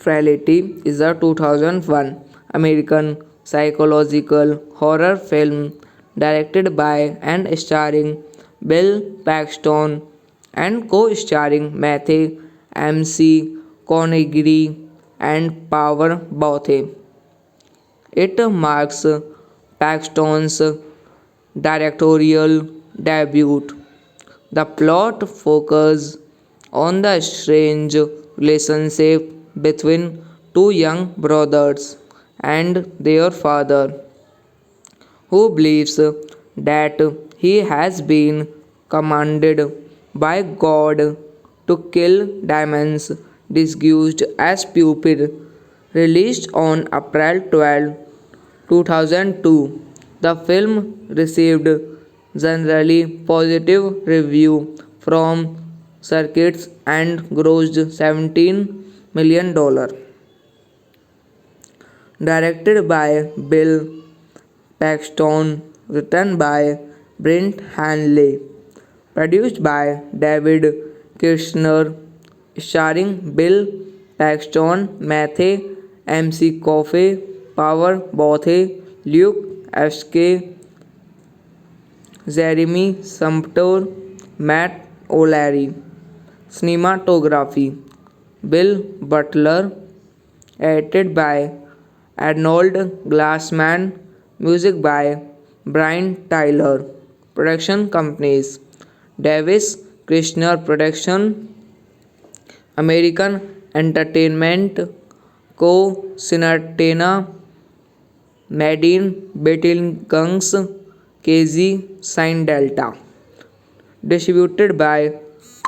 Frailty is a 2001 American psychological horror film directed by and starring Bill Paxton and co-starring Matthew McConaughey and Power Bothe. It marks Paxton's directorial debut. The plot focuses on the strange relationship between two young brothers and their father, who believes that he has been commanded by God to kill demons disguised as pupil. Released on April 12, 2002, the film received generally positive review from circuits and grossed $17 million. Directed by Bill Paxton, written by Brent Hanley, produced by David Kirshner, starring Bill Paxton, Matthew McConaughey, Power Bothe, Luke Sk, Jeremy Sumpter, Matt O'Leary. Cinematography Bill Butler, edited by Arnold Glassman, music by Brian Tyler. Production companies Davis Kirshner Production, American Entertainment Co. Cinetana, Madine Battlegungs, KZ Sign Delta. Distributed by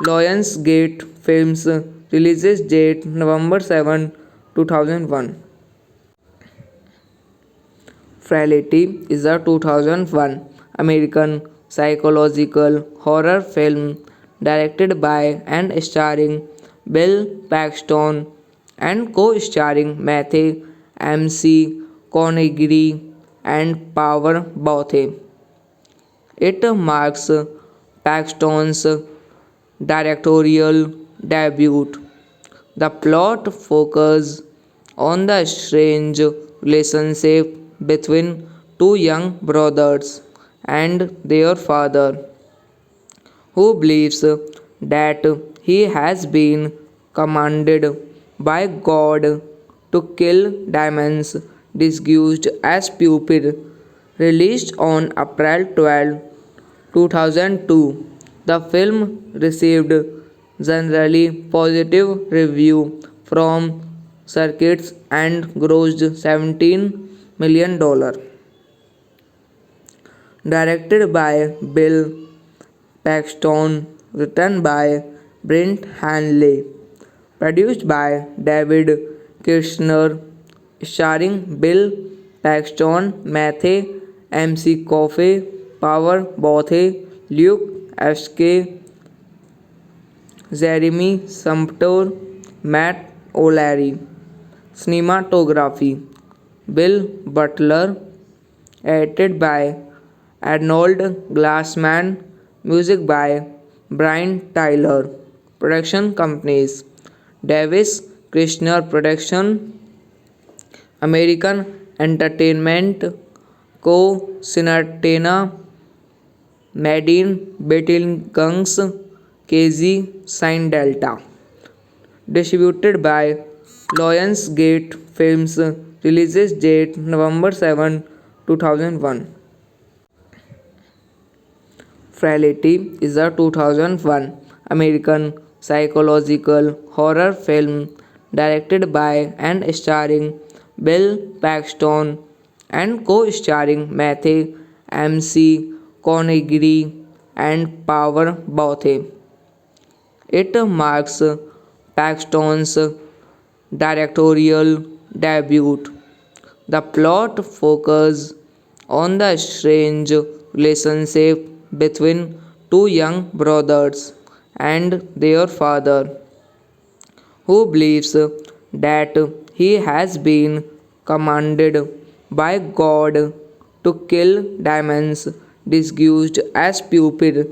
Lionsgate Films. Release date November 7, 2001. Frailty is a 2001 American psychological horror film directed by and starring Bill Paxton and co-starring Matthew McConaughey and Power Bothe. It marks Paxton's directorial debut. The plot focuses on the strange relationship between two young brothers and their father, who believes that he has been commanded by God to kill demons disguised as pupil, released on April 12, 2002. The film received generally positive review from circuits and grossed $17 million. Directed by Bill Paxton, written by Brent Hanley, produced by David Kirshner, starring Bill Paxton, Matthew McConaughey, Power Bothe, Luke Ashke, Jeremy Sumpter, Matt O'Leary. Cinematography Bill Butler, edited by Arnold Glassman, music by Brian Tyler. Production companies Davis Kirshner Production, American Entertainment Co. Cinetana, Madine Bettilgungs, KZ Sign Delta. Distributed by Lionsgate Films. Releases date November 7, 2001. Frailty is a 2001 American psychological horror film directed by and starring Bill Paxton and co-starring Matthew McConaughey and Power Bothe. It marks Paxton's directorial debut. The plot focuses on the strange relationship between two young brothers and their father, who believes that he has been commanded by God to kill demons disguised as pupil.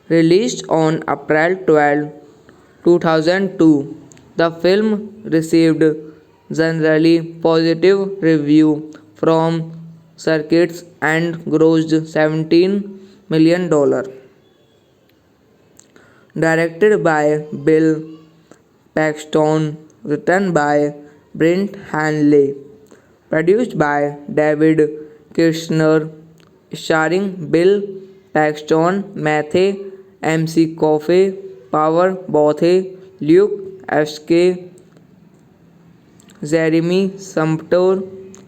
Released on April 12, 2002, the film received generally positive review from circuits and grossed $17 million. Directed by Bill Paxton, written by Brent Hanley, produced by David Kirshner, starring Bill Paxton, Matthew McConaughey, Power Bothe, Luke Ashke, Jeremy Sumpter,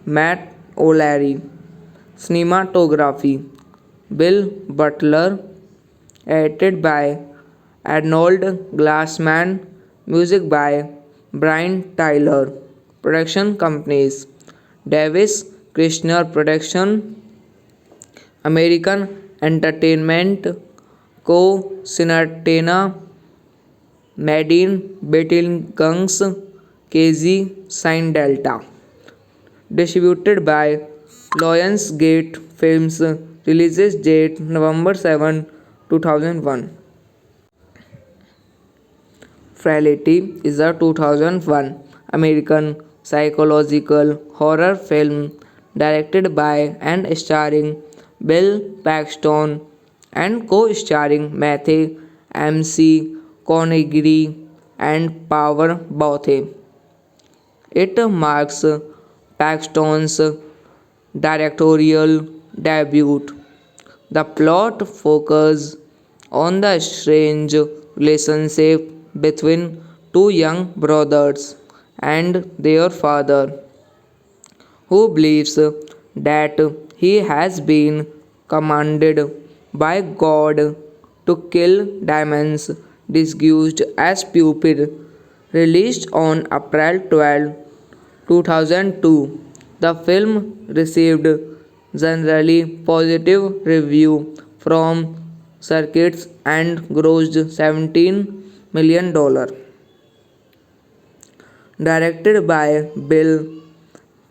Matt O'Leary. Cinematography Bill Butler, edited by Arnold Glassman, music by Brian Tyler. Production companies Davis Kirshner Production, American Entertainment Co. Cinetana, Madine Bettilgungs, KZ Sign Delta. Distributed by Lionsgate Films. Releases date November 7, 2001. Frailty is a 2001 American psychological horror film directed by and starring Bill Paxton and co-starring Matthew McConaughey and Power Bothe. It marks Paxton's directorial debut. The plot focuses on the strange relationship between two young brothers and their father, who believes that he has been commanded by God to kill demons disguised as pupil. Released on April 12, 2002, the film received generally positive review from circuits and grossed $17 million. Directed by Bill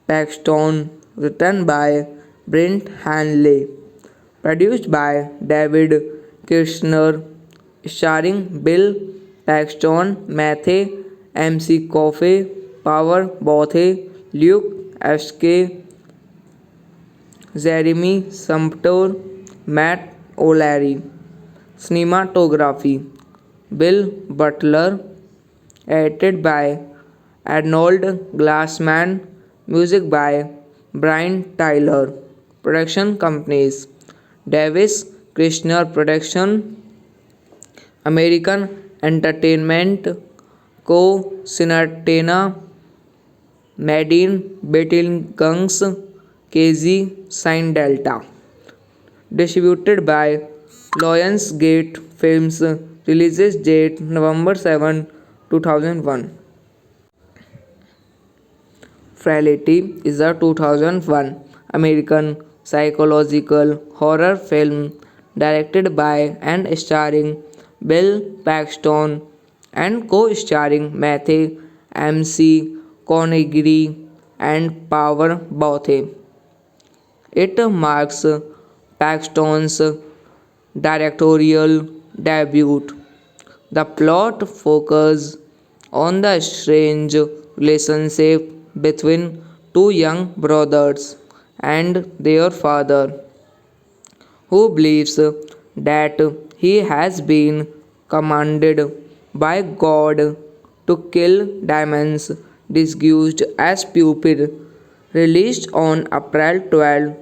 Paxton, written by Brent Hanley, produced by David Kirshner, starring Bill Paxton, Matthew McConaughey, Power Bothe, Luke Ashke, Jeremy Sumpter, Matt O'Leary. Cinematography Bill Butler, edited by Arnold Glassman, music by Brian Tyler. Production companies: Davis Kirshner Production, American Entertainment Co. Cinetana, Madine Bettilgungs, KZ Sign Delta. Distributed by Lionsgate Films. Releases date November 7, 2001. Frailty is a 2001 American psychological horror film directed by and starring Bill Paxton and co-starring Matthew McConaughey and Power Bothe. It marks Paxton's directorial debut. The plot focuses on the strange relationship between two young brothers and their father, who believes that he has been commanded by God to kill demons disguised as pupil. Released on April 12,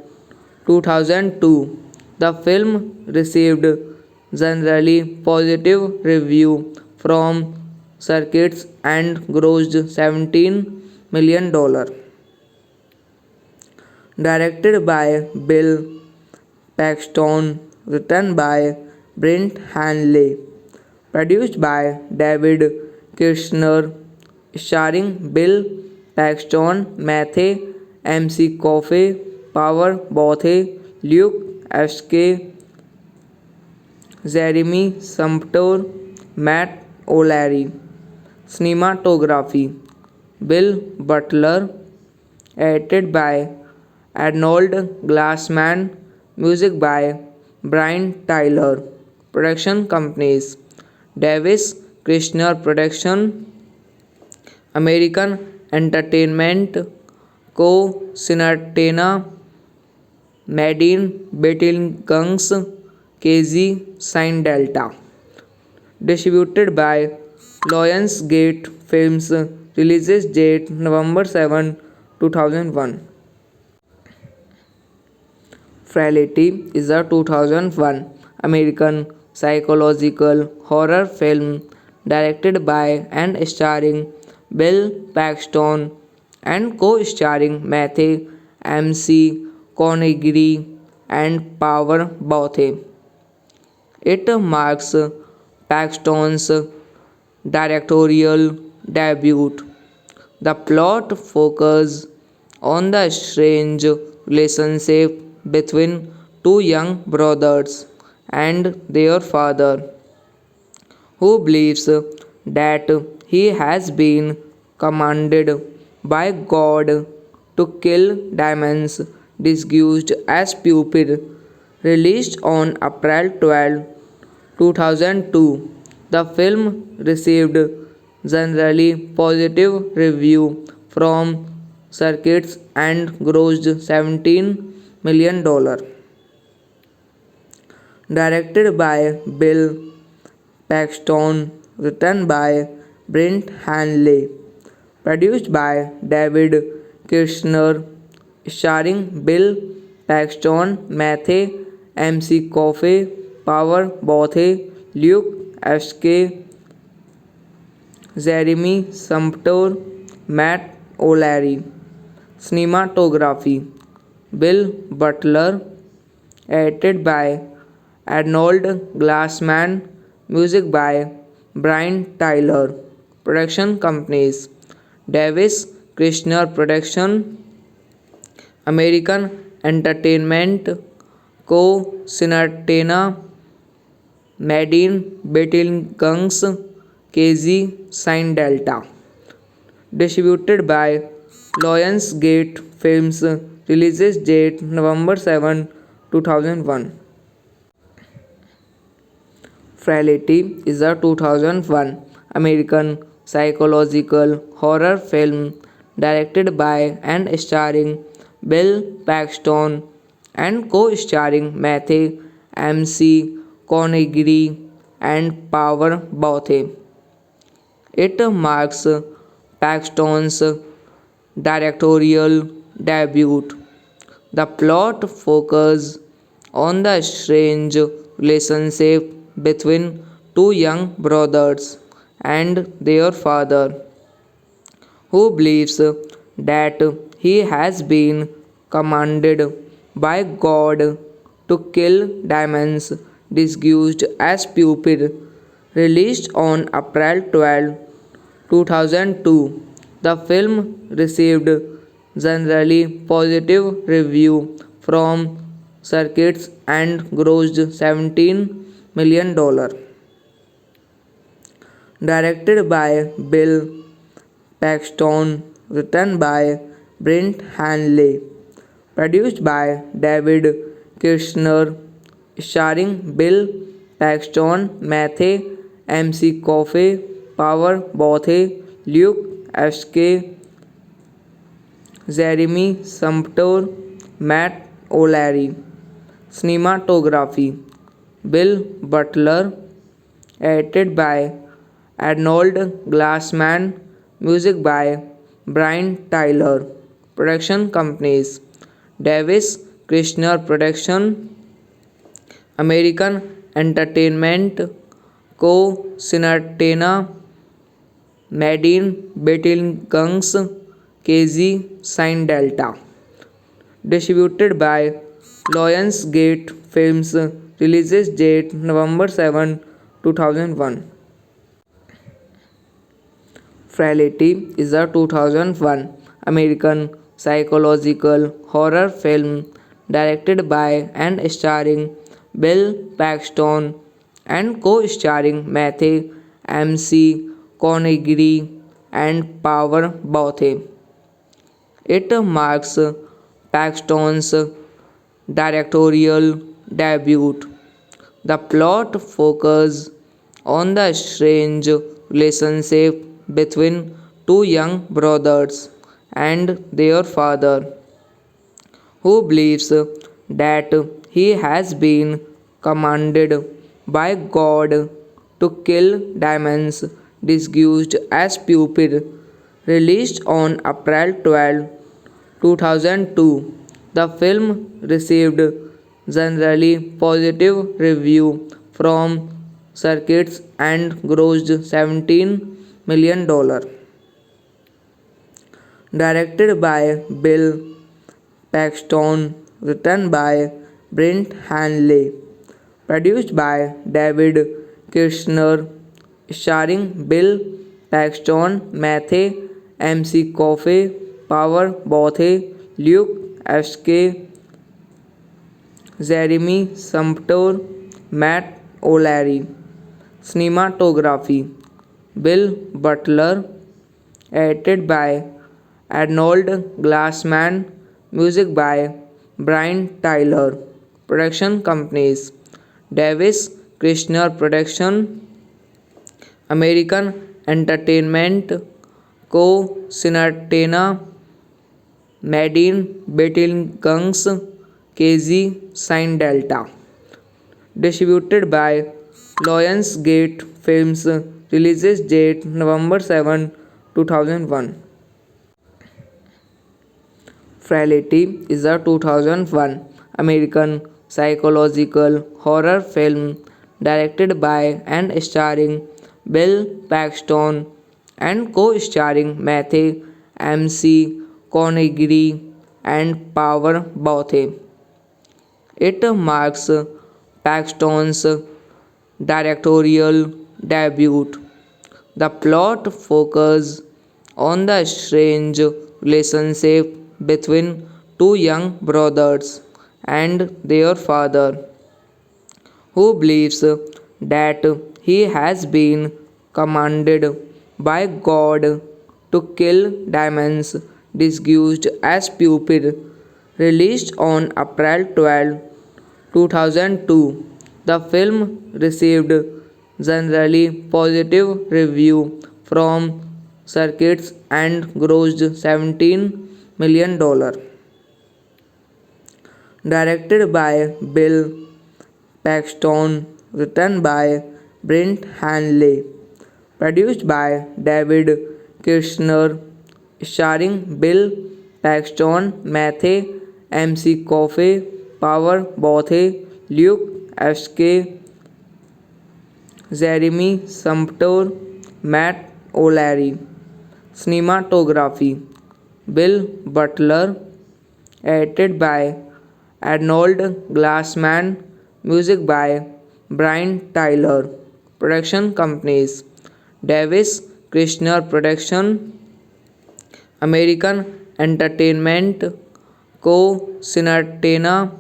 2002, the film received generally positive review from circuits and grossed $17 million. Directed by Bill Paxton, written by Brent Hanley, produced by David Kirshner, starring Bill Paxton, Matthew McConaughey, Power Bothe, Luke Sk, Jeremy Sumpter, Matt O'Leary. Cinematography: Bill Butler, edited by Arnold Glassman, music by Brian Tyler. Production companies: Davis Kirshner Production, American Entertainment Co. Cinetana, Madine Bettilgungs, KZ Sign Delta. Distributed by Lionsgate Films. Releases date November 7, 2001. Frailty is a 2001 American psychological horror film directed by and starring Bill Paxton and co-starring Matthew McConaughey and Power Bothe. It marks Paxton's directorial debut. The plot focuses on the strange relationship between two young brothers and their father, who believes that he has been commanded by God to kill demons disguised as pupil. Released on April 12, 2002, the film received generally positive review from circuits and grossed $17 million. Directed by Bill Paxton, written by Brent Hanley, produced by David Kirshner, starring Bill Paxton, Matthew McConaughey, Power Bothe, Luke Sk, Jeremy Sumpter, Matt O'Leary. Cinematography: Bill Butler, edited by Arnold Glassman, music by Brian Tyler. Production companies: Davis Kirshner Production, American Entertainment Co. Cinetana, Madine Bettilgungs, KZ Sign Delta. Distributed by Lionsgate Films. Releases date November 7, 2001. Frailty is a 2001 American psychological horror film directed by and starring Bill Paxton and co-starring Matthew McConaughey and Power Bothe. It marks Paxton's directorial debut. The plot focuses on the strange relationship between two young brothers and their father, who believes that he has been commanded by God to kill demons disguised as pupil. Released on April 12, 2002, the film received generally positive review from circuits and grossed $17 million. Directed by Bill Paxton, written by Brent Hanley, produced by David Kirshner, starring Bill Paxton, Matthew McConaughey, Power Bothe, Luke Ashke, Jeremy Sumpter, Matt O'Leary. Cinematography Bill Butler, edited by Arnold Glassman, music by Brian Tyler. Production companies Davis Kirshner Production, American Entertainment Co. Cinetana, Madine Bettelgungs, KZ Sign Delta. Distributed by Lionsgate Films. Releases date November 7, 2001. Frailty is a 2001 American psychological horror film directed by and starring Bill Paxton and co-starring Matthew McConaughey and Power Bothe. It marks Paxton's directorial debut. The plot focuses on the strange relationship between two young brothers and their father, who believes that he has been commanded by God to kill demons disguised as pupil. Released on April 12, 2002, the film received generally positive review from circuits and grossed $17 million. Directed by Bill Paxton, written by Brent Hanley, produced by David Kirshner, starring Bill Paxton, Matthew McConaughey, Power Bothe, Luke Ashke, Jeremy Sumpter, Matt O'Leary. Cinematography Bill Butler, edited by Arnold Glassman, music by Brian Tyler. Production companies Davis Kirshner Production, American Entertainment Co. Cinetana, Madine Bettelgungs, KZ Sign Delta. Distributed by Lionsgate Films. Releases date November 7, 2001. Frailty is a 2001 American psychological horror film directed by and starring Bill Paxton and co-starring Matthew McConaughey and Power Bothe. It marks Paxton's directorial debut. The plot focuses on the strange relationship between two young brothers and their father, who believes that he has been commanded by God to kill demons disguised as pupil. Released on April 12, 2002, the film received generally positive review from circuits and grossed $17 million. Directed by Bill Paxton, written by Brent Hanley, produced by David Kirshner, starring Bill Paxton, Matthew, MC Coffey, Power Bothe, Luke SK, Jeremy Sumpter, Matt O'Leary. Cinematography Bill Butler, edited by Arnold Glassman, music by Brian Tyler. Production companies Davis Krishner Production, American Entertainment Co. Cinetana,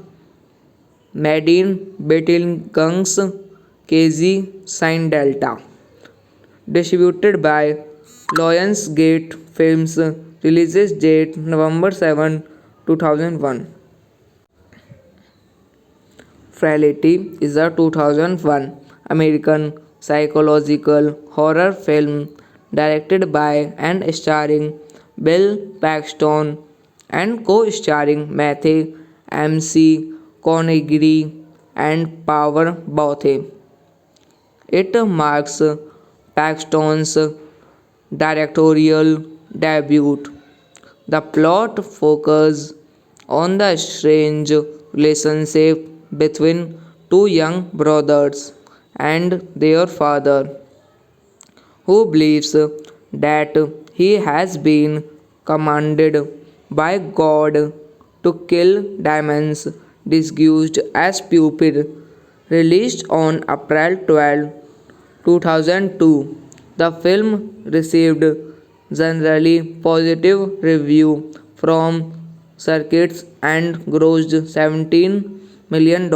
Madine Bettilgungs, KZ Sign Delta. Distributed by Lionsgate Films. Releases date November 7, 2001. Frailty is a 2001 American psychological horror film directed by and starring Bill Paxton and co-starring Matthew McConaughey and Power Bothe. It marks Paxton's directorial debut. The plot focuses on the strange relationship between two young brothers and their father, who believes that he has been commanded by God to kill demons disguised as pupil. Released on April 12, 2002, the film received generally positive review from critics and grossed $17 million.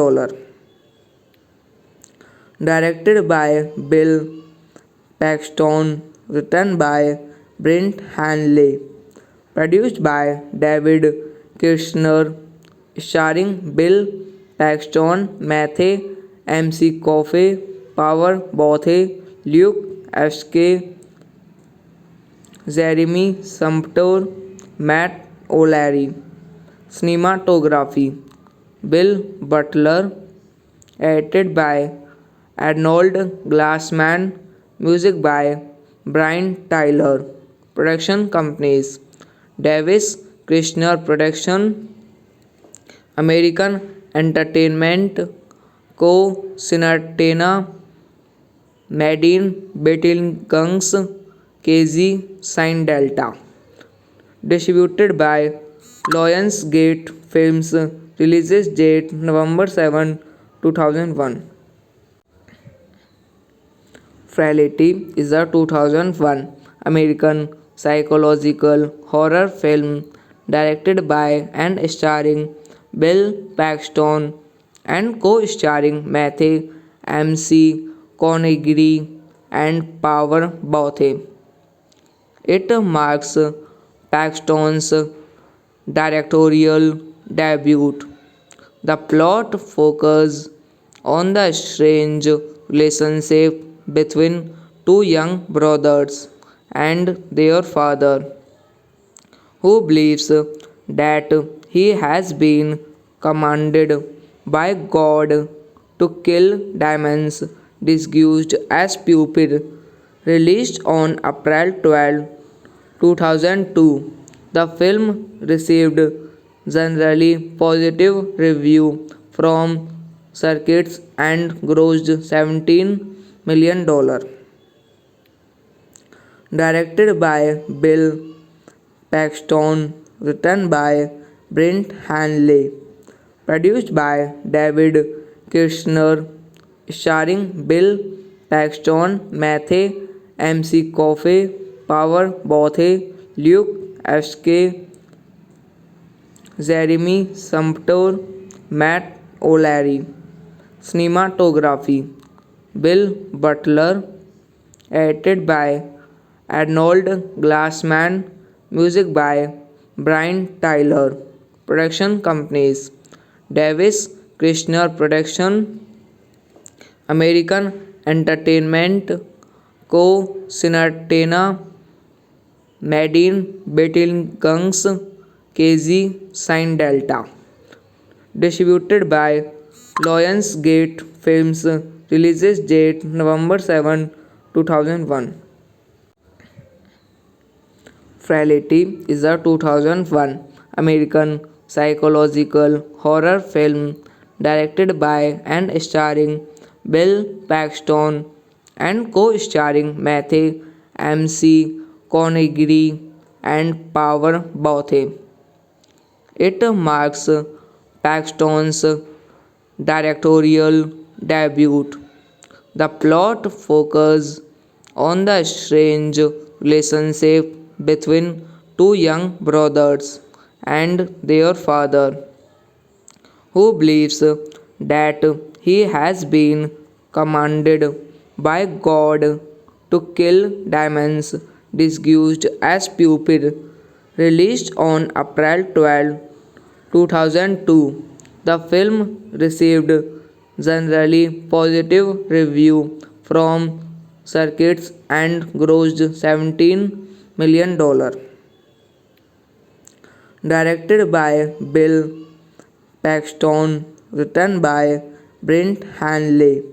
Directed by Bill Paxton, written by Brent Hanley, produced by David Kirshner, starring Bill Paxton, Matthew McConaughey, Power Bothe, Luke SK, Jeremy Sumpter, Matt O'Leary. Cinematography Bill Butler, edited by Arnold Glassman, music by Brian Tyler. Production companies Davis Krishner Production, American Entertainment Co. Cinetana, Madine Bettilgungs, KZ Sign Delta. Distributed by Lionsgate Films. Releases date November 7, 2001. Frailty is a 2001 American psychological horror film directed by and starring Bill Paxton and co-starring Matthew McConaughey and Power Bothe. It marks Paxton's directorial debut. The plot focuses on the strange relationship between two young brothers and their father, who believes that he has been commanded by God to kill demons disguised as pupil. Released on April 12, 2002, the film received generally positive review from critics and grossed $17 million. Directed by Bill Paxton, written by Brent Hanley, produced by David Kirshner, starring Bill Paxton, Matthew McConaughey, Power Bothe, Luke SK, Jeremy Sumpter, Matt O'Leary. Cinematography Bill Butler, edited by Arnold Glassman, music by Brian Tyler. Production companies Davis Krishner Production, American Entertainment Co. Cinetana, Madine Bettilgungs, KZ Sign Delta. Distributed by Lionsgate Films. Releases date November 7, 2001. Frailty is a 2001 American psychological horror film directed by and starring Bill Paxton and co-starring Matthew McConaughey and Power Bothe. It marks Paxton's directorial debut. The plot focuses on the strange relationship between two young brothers and their father, who believes that he has been commanded by God to kill demons disguised as pupil. Released on April 12, 2002, the film received generally positive review from circuits and grossed $17 million. Directed by Bill Paxton, written by Brent Hanley,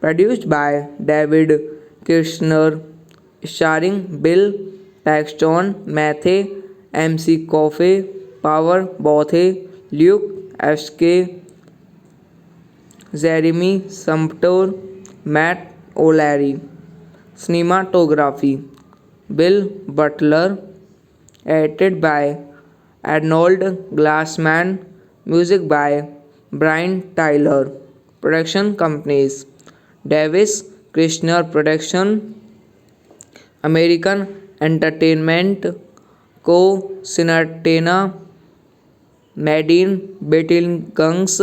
produced by David Kirshner, starring Bill Paxton, Matthew McConaughey, Power Bothe, Luke Sk, Jeremy Sumpter, Matt O'Leary. Cinematography Bill Butler, edited by Arnold Glassman, music by Brian Tyler. Production companies Davis Kirshner Production, American Entertainment Co. Cinetana, Madine Bettilgungs,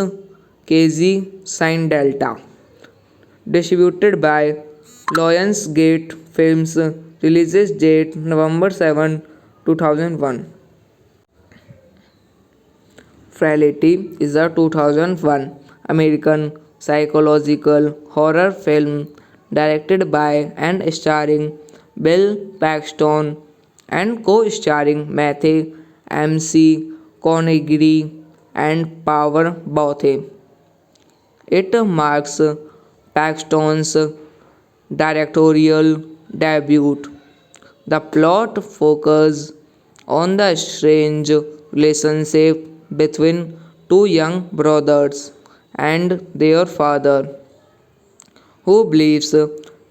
KZ Sign Delta. Distributed by Lionsgate Films. Release date November 7, 2001. Frailty is a 2001 American psychological horror film directed by and starring Bill Paxton and co-starring Matthew McConaughey and Power Bothe. It marks Paxton's directorial debut. The plot focuses on the strange relationship between two young brothers and their father, who believes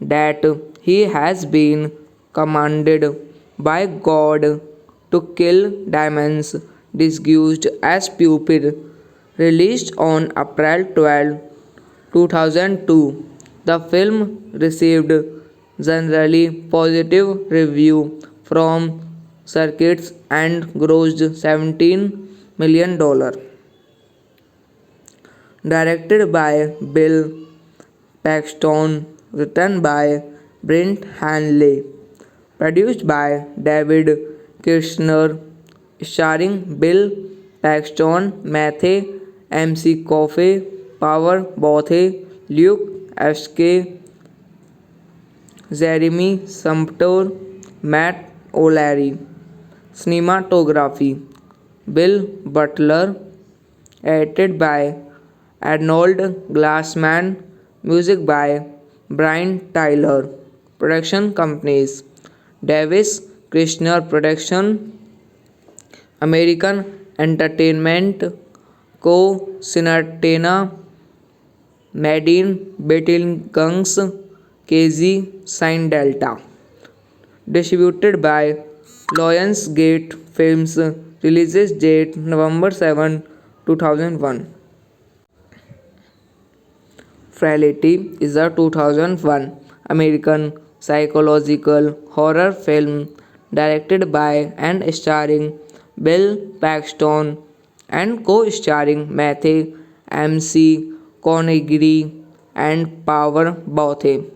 that he has been commanded by God to kill demons disguised as pupil. Released on April 12, 2002, the film received generally positive review from circuits and grossed $17 million. Directed by Bill Paxton, written by Brent Hanley, produced by David Kirshner, starring Bill Paxton, Matthew McConaughey, Power Bothe, Luke Sk, Jeremy Sumpter, Matt O'Leary. Cinematography Bill Butler, edited by Arnold Glassman, music by Brian Tyler. Production companies Davis Kirshner Production, American Entertainment Co. Cinetana, Madine Bettilgungs, KZ Sign Delta. Distributed by Lionsgate Films. Release date November 7, 2001. Frailty is a 2001 American psychological horror film directed by and starring Bill Paxton and co-starring Matthew McConaughey and Power Bothe.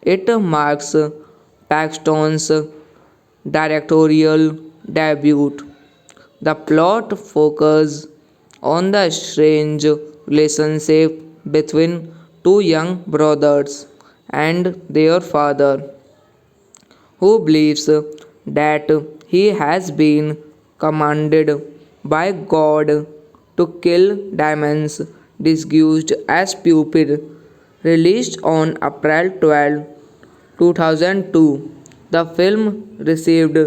It marks Paxton's directorial debut. The plot focuses on the strange relationship between two young brothers and their father, who believes that he has been commanded by God to kill demons disguised as pupil. Released on April 12, 2002, the film received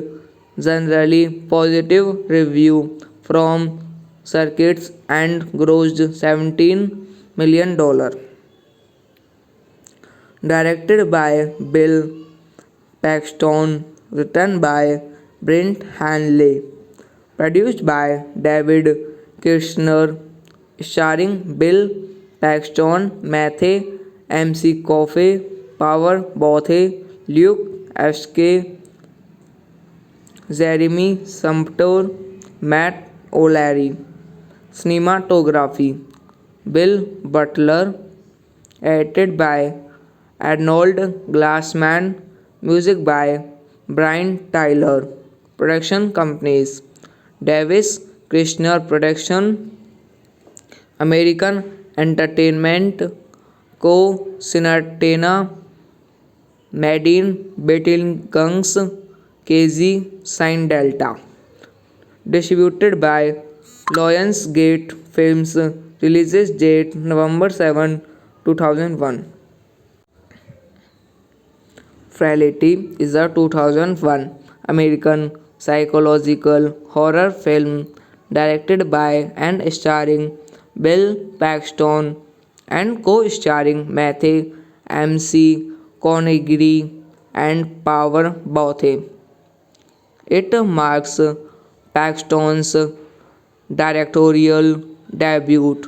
generally positive review from circuits and grossed $17 million. Directed by Bill Paxton, written by Brent Hanley, produced by David Kirshner, starring Bill Paxton, Matthew McConaughey, Power Bothe, Luke Ashke, Jeremy Sumpter, Matt O'Leary. Cinematography Bill Butler, edited by Arnold Glassman, music by Brian Tyler. Production companies Davis Kirshner Production, American Entertainment Co. Cinetana, Madine Betelgeuse, KZ Sign Delta. Distributed by Lionsgate Films. Releases date November 7, 2001. Frailty is a 2001 American psychological horror film directed by and starring Bill Paxton and co-starring Matthew McConaughey and Power Bothe. It marks Paxton's directorial debut.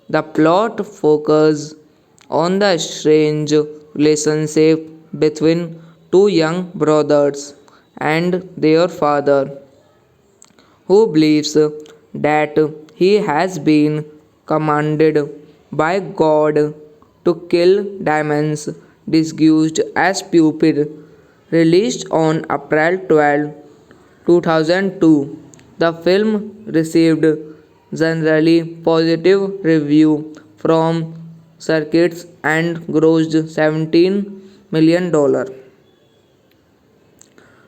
The plot focuses on the strange relationship between two young brothers and their father, who believes that he has been commanded by God to kill demons disguised as pupil. Released on April 12, 2002, the film received generally positive review from circuits and grossed $17 million.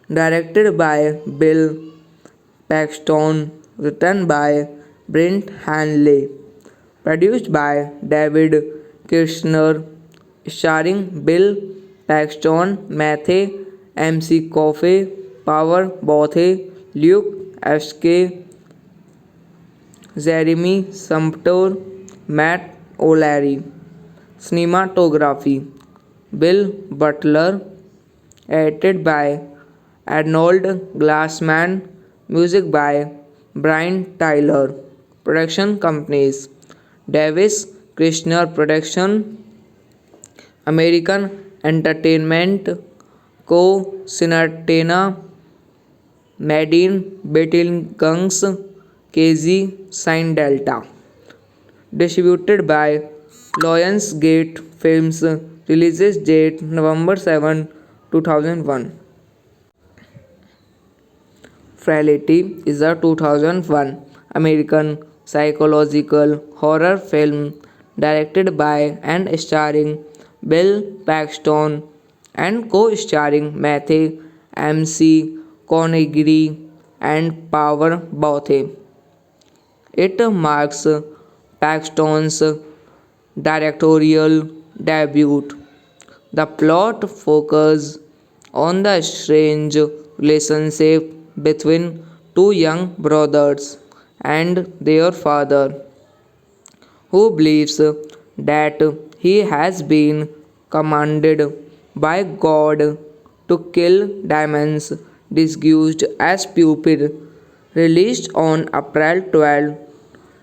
Directed by Bill Paxton, written by Brent Hanley, produced by David Kirshner, starring Bill Paxton, Matthew McConaughey, Power Bothe, Luke Ashke, Jeremy Sumpter, Matt O'Leary. Cinematography Bill Butler, edited by Arnold Glassman, music by Brian Tyler. Production companies Davis Kirshner Production, American Entertainment Co. Cinetana, Madine Betelgeuse, KZ Sign Delta. Distributed by Lionsgate Films. Releases date November 7, 2001. Frailty is a 2001 American psychological horror film directed by and starring Bill Paxton and co-starring Matthew McConaughey and Power Bothe. It marks Paxton's directorial debut. The plot focuses on the strange relationship between two young brothers and their father, who believes that he has been commanded by God to kill demons disguised as pupil. Released on April 12,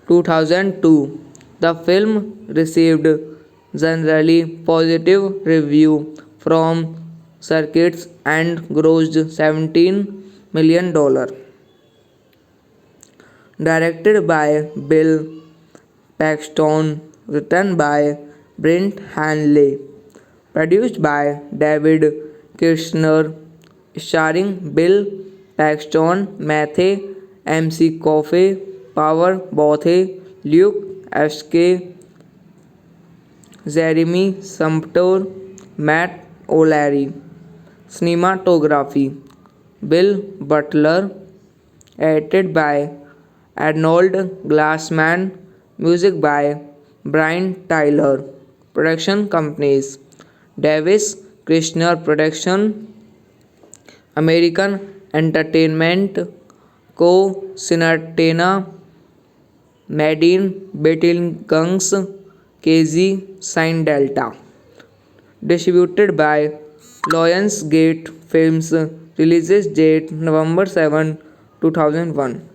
2002, the film received generally positive review from circuits and grossed $17 million. Directed by Bill Paxton, written by Brent Hanley, produced by David Kirshner, starring Bill Paxton, Matthew McConaughey, Power Bothe, Luke Ashke, Jeremy Sumpter, Matt O'Leary. Cinematography Bill Butler, edited by Arnold Glassman, music by Brian Tyler. Production companies Davis Kirshner Production, American Entertainment Co. Cinetana Medin Betelgeuse KZ Sin Delta. Distributed by Lionsgate Films. Releases date November 7, 2001.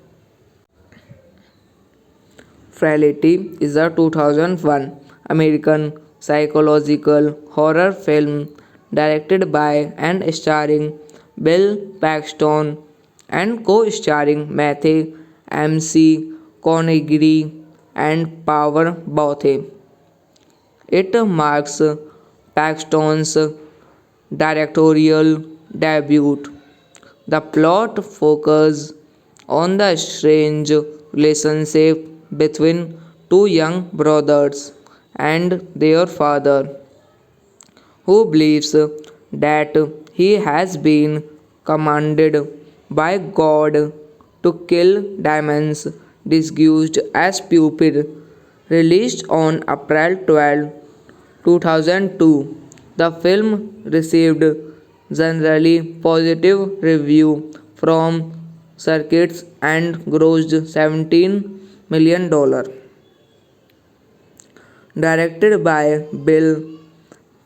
Frailty is a 2001 American psychological horror film directed by and starring Bill Paxton and co-starring Matthew McConaughey and Power Bothe. It marks Paxton's directorial debut. The plot focuses on the strange relationship between two young brothers and their father, who believes that he has been commanded by God to kill demons disguised as pupil. Released on April 12, 2002, the film received generally positive review from circuits and grossed $17 million. Directed by Bill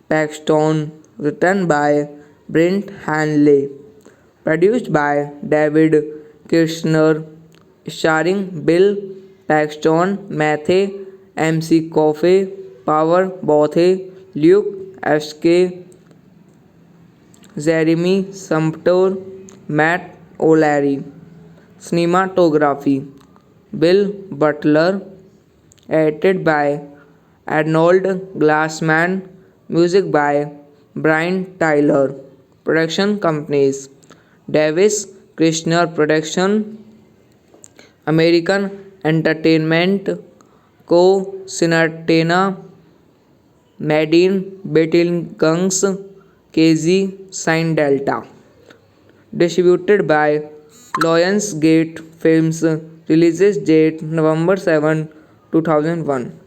Paxton, written by Brent Hanley, produced by David Kirshner, starring Bill Paxton, Matthew McConaughey, Power Bothe, Luke Sk, Jeremy Sumpter, Matt O'Leary. Cinematography Bill Butler, edited by Arnold Glassman, music by Brian Tyler. Production companies Davis Kirshner Production, American Entertainment Co. Cinetana Medin Betelgeuse KZ Sin Delta. Distributed by Lionsgate Films. Releases date November 7, 2001.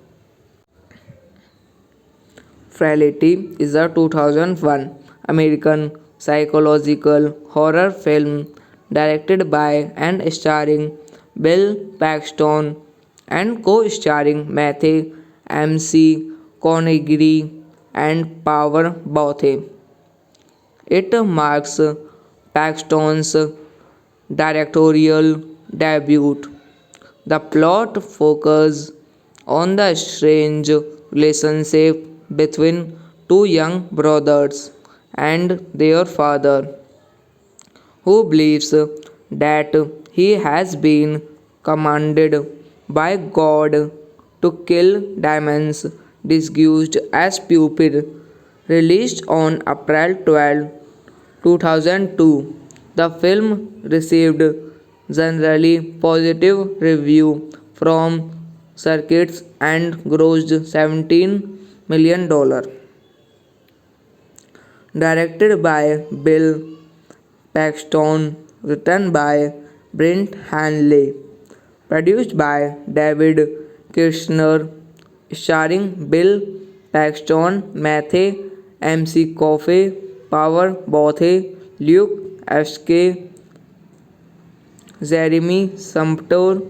Frailty is a 2001 American psychological horror film directed by and starring Bill Paxton and co-starring Matthew McConaughey and Power Bothe. It marks Paxton's directorial debut. The plot focuses on the strange relationship between two young brothers and their father, who believes that he has been commanded by God to kill demons disguised as pupil. Released on April 12, 2002, the film received generally positive review from circuits and grossed $17 million. Directed by Bill Paxton, written by Brent Hanley, produced by David Kirshner, starring Bill Paxton, Matthew McConaughey, Power Bothe, Luke Sk, Jeremy Sumpter,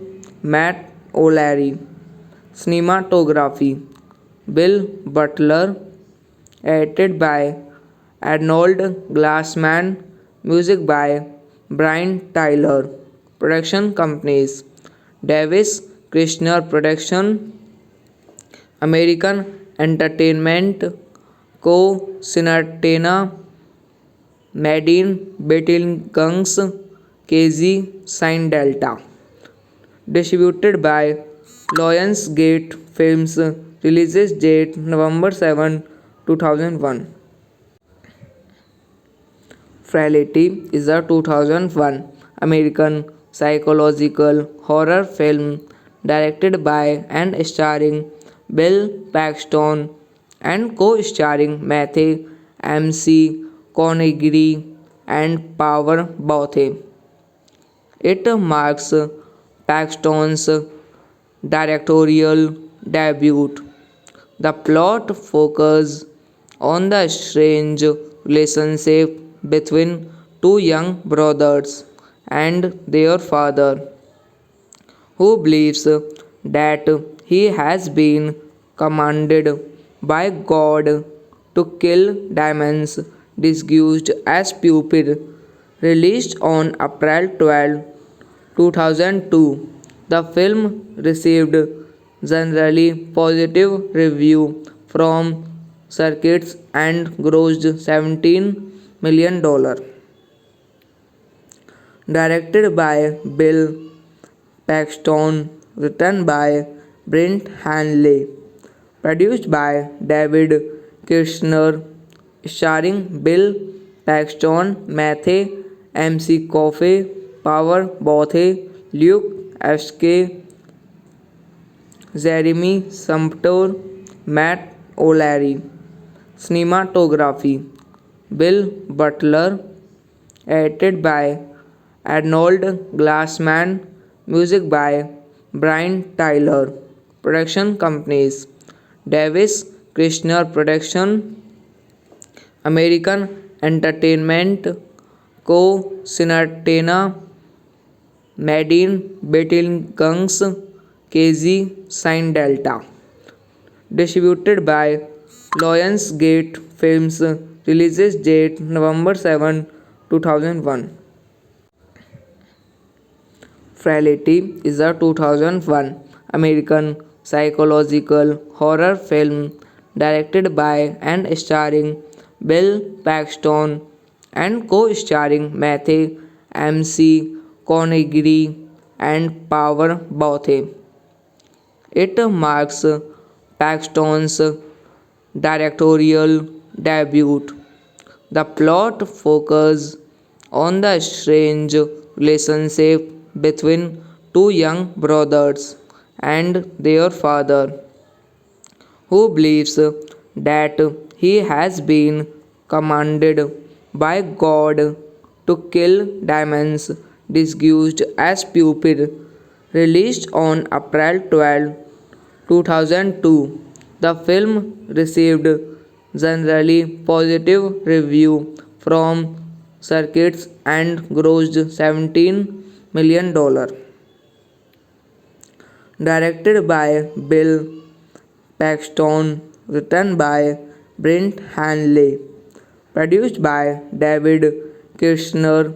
Matt O'Leary. Cinematography Bill Butler, edited by Arnold Glassman, music by Brian Tyler. Production companies Davis Kirshner Production, American Entertainment Co. Cinetana Medin Betelgeuse KZ Sin Delta. Distributed by Lionsgate Films. Releases date November 7, 2001. Frailty is a 2001 American psychological horror film directed by and starring Bill Paxton and co-starring Matthew McConaughey and Power Bothe. It marks Paxton's directorial debut. The plot focuses on the strange relationship between two young brothers and their father, who believes that he has been commanded by God to kill demons disguised as pupil. Released on April 12, 2002, the film received generally positive review from circuits and grossed $17 million. Directed by Bill Paxton, written by Brent Hanley, produced by David Kirshner, starring Bill Paxton, Matthew McConaughey, Power Bothe, Luke Ashke, Jeremy Sumpter, Matt O'Leary. Cinematography Bill Butler, edited by Arnold Glassman, music by Brian Tyler. Production companies Davis Kirshner Production, American Entertainment Co. Cinetana, Madine Betelgeuse, KZ Sign Delta. Distributed by Lionsgate Films. Releases date November 7, 2001. Frailty is a 2001 American psychological horror film directed by and starring Bill Paxton and co-starring Matthew McConaughey and Power Bothe. It marks Paxton's directorial debut. The plot focuses on the strange relationship between two young brothers and their father, who believes that he has been commanded by God to kill demons disguised as pupil. Released on April 12, 2002, the film received generally positive review from circuits and grossed $17 million. Directed by Bill Paxton, written by Brent Hanley, produced by David Kirshner,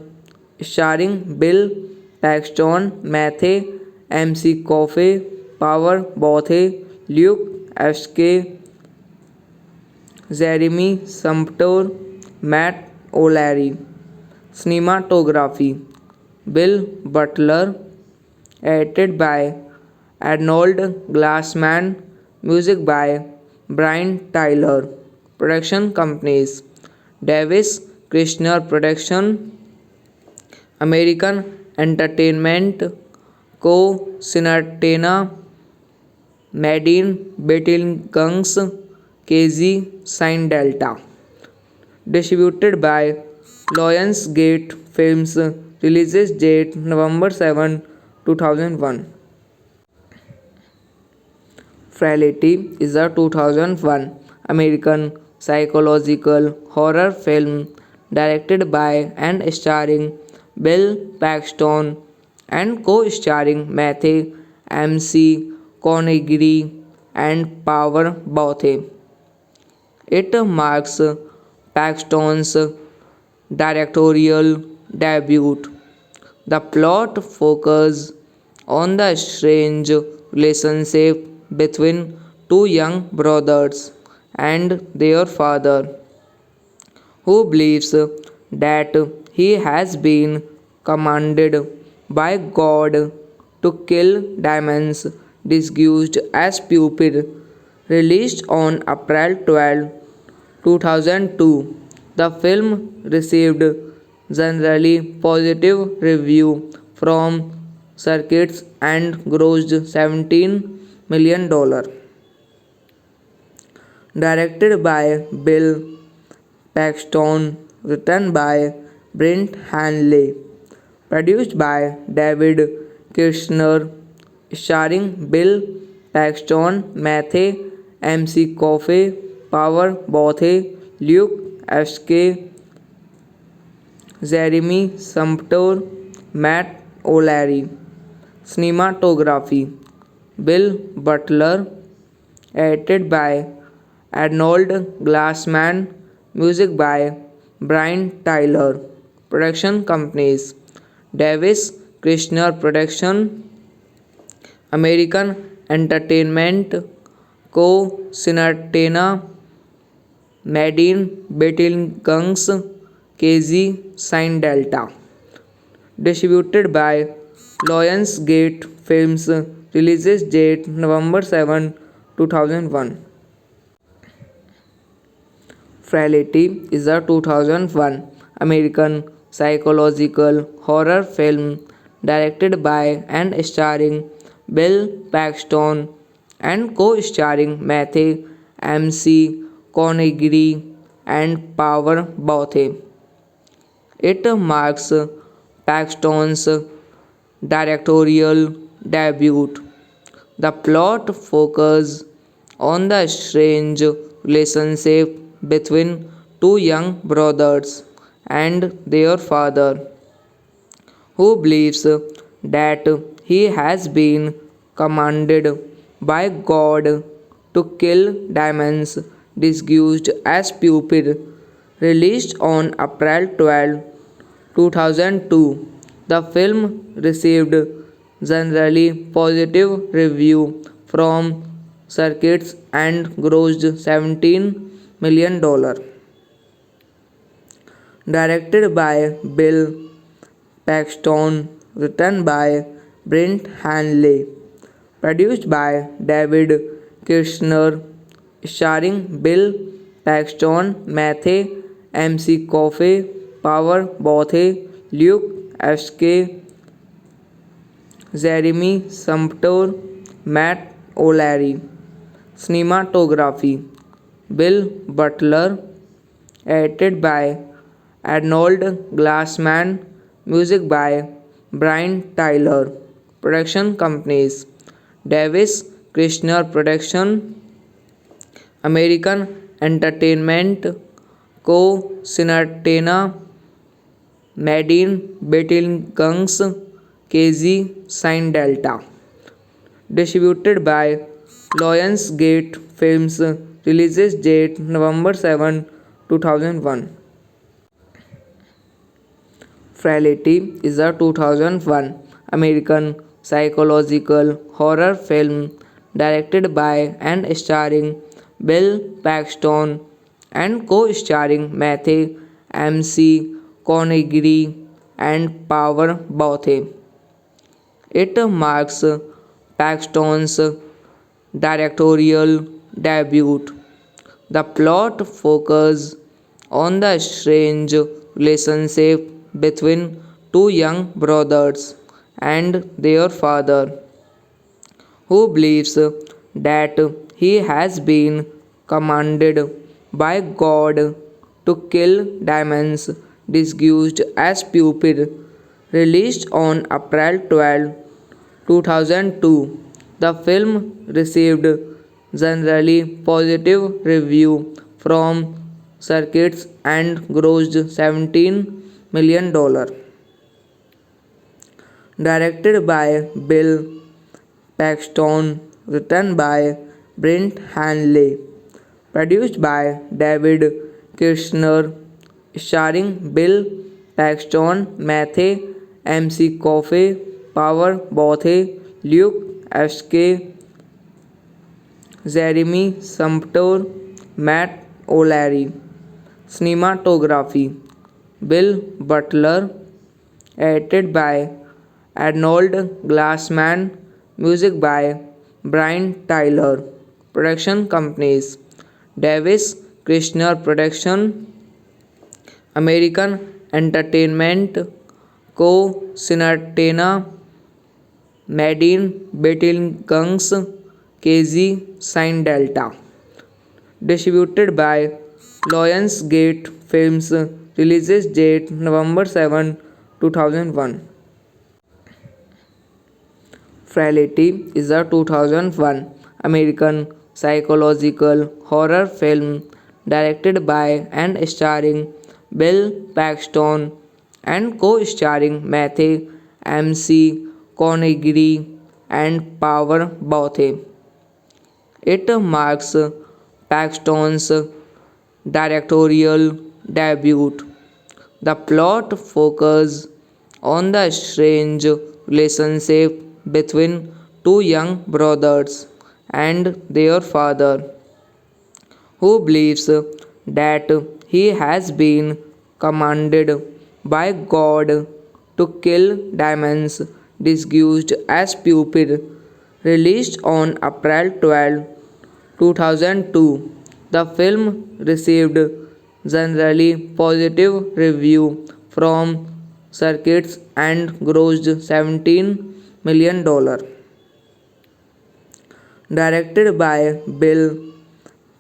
starring Bill Paxton, Matthew McConaughey, Power Bothe, Luke Ashke, Jeremy Sumpter, Matt O'Leary. Cinematography Bill Butler, edited by Arnold Glassman, music by Brian Tyler. Production companies Davis Kirshner Production, American Entertainment Co. Cinetana, Madine Betelgeuse, KZ Sign Delta. Distributed by Lionsgate Films. Releases date November 7, 2001. Frailty is a 2001 American psychological horror film directed by and starring Bill Paxton and co-starring Matthew McConaughey and Power Bothe. It marks Paxton's directorial debut. The plot focuses on the strange relationship between two young brothers and their father, who believes that he has been commanded by God to kill demons disguised as pupil. Released on April 12, 2002, the film received generally positive review from circuits and grossed $17 million. Directed by Bill Paxton, written by Brent Hanley, produced by David Kirshner, starring Bill Paxton, Matthew McConaughey, Power Bothe, Luke Ashke, Jeremy Sumpter, Matt O'Leary. Cinematography Bill Butler, edited by Arnold Glassman, music by Brian Tyler. Production companies Davis Kirshner Production, American Entertainment Co. Cinetana, Madine Bettilgungs, KZ Sign Delta. Distributed by Lionsgate Films. Releases date November 7, 2001. Frailty is a 2001 American psychological horror film directed by and starring Bill Paxton and co-starring Matthew McConaughey and Power Bothe. It marks Paxton's directorial debut. The plot focuses on the strange relationship between two young brothers and their father, who believes that he has been commanded by God to kill demons disguised as pupil. Released on April 12, 2002, the film received generally positive review from critics and grossed $17 million. Directed by Bill Paxton, written by Brent Hanley, produced by David Kirshner, starring Bill Paxton, Matthew McConaughey, Power Bothe, Luke Sk, Jeremy Sumpter, Matt O'Leary. Cinematography Bill Butler, edited by Arnold Glassman, music by Brian Tyler. Production companies Davis Kirshner Production, American Entertainment Co. Cinetana, Madine Bettilgungs, KZ Sign Delta. Distributed by Lionsgate Films. Releases date November 7, 2001. Frailty is a 2001 American psychological horror film directed by and starring Bill Paxton and co-starring Matthew McConaughey and Power Bothe. It marks Paxton's directorial debut. The plot focuses on the strange relationship between two young brothers and their father, who believes that he has been commanded by God to kill demons disguised as pupil. Released on April 12, 2002, the film received generally positive review from critics and grossed $17 million. Directed by Bill Paxton, written by Brent Hanley, produced by David Kirshner, starring Bill Paxton, Matthew McConaughey, Power Bothe, Luke Sk, Jeremy Sumpter, Matt O'Leary. Cinematography Bill Butler, edited by Arnold Glassman, music by Brian Tyler. Production companies Davis Kirshner Production, American Entertainment Co. Cinetana, Madine Bettilgungs, KZ Sign Delta. Distributed by Lionsgate Films. Releases date November 7, 2001. Frailty is a 2001 American psychological horror film directed by and starring Bill Paxton and co-starring Matthew McConaughey and Power Bothe. It marks Paxton's directorial debut. The plot focuses on the strange relationship between two young brothers and their father, who believes that he has been commanded by God to kill demons disguised as pupil. Released on April 12, 2002, the film received generally positive review from circuits and grossed $17 million. Directed by Bill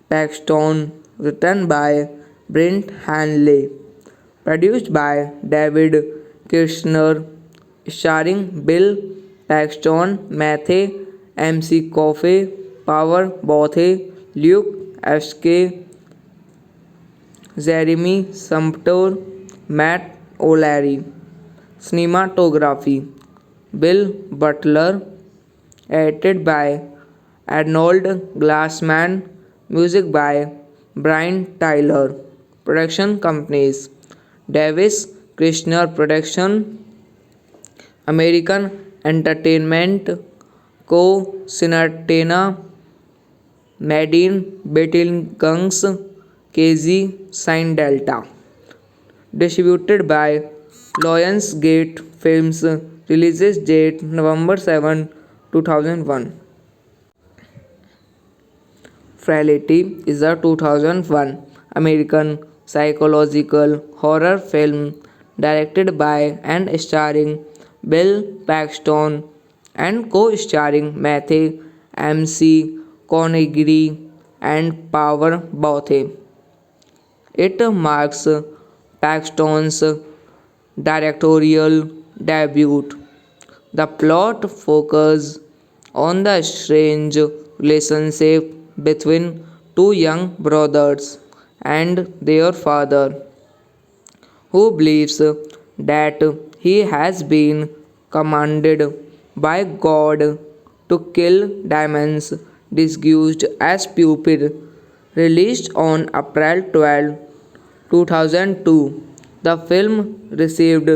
Paxton, written by Brent Hanley, produced by David Kirshner, starring Bill Paxton, Matthew McConaughey, Power Bothe, Luke Sk, Jeremy Sumpter, Matt O'Leary. Cinematography Bill Butler, edited by Arnold Glassman, music by Brian Tyler. Production companies Davis Kirshner Production, American Entertainment Co. Cinetana, Madine Bettelgungs, KZ Sign Delta. Distributed by Lionsgate Films. Release date November 7, 2001. Frailty is a 2001 American psychological horror film directed by and starring Bill Paxton and co-starring Matthew McConaughey and Power Bothe. It marks Paxton's directorial debut. The plot focuses on the strange relationship between two young brothers and their father, who believes that he has been commanded by God to kill demons disguised as pupil. Released on April 12, 2002, the film received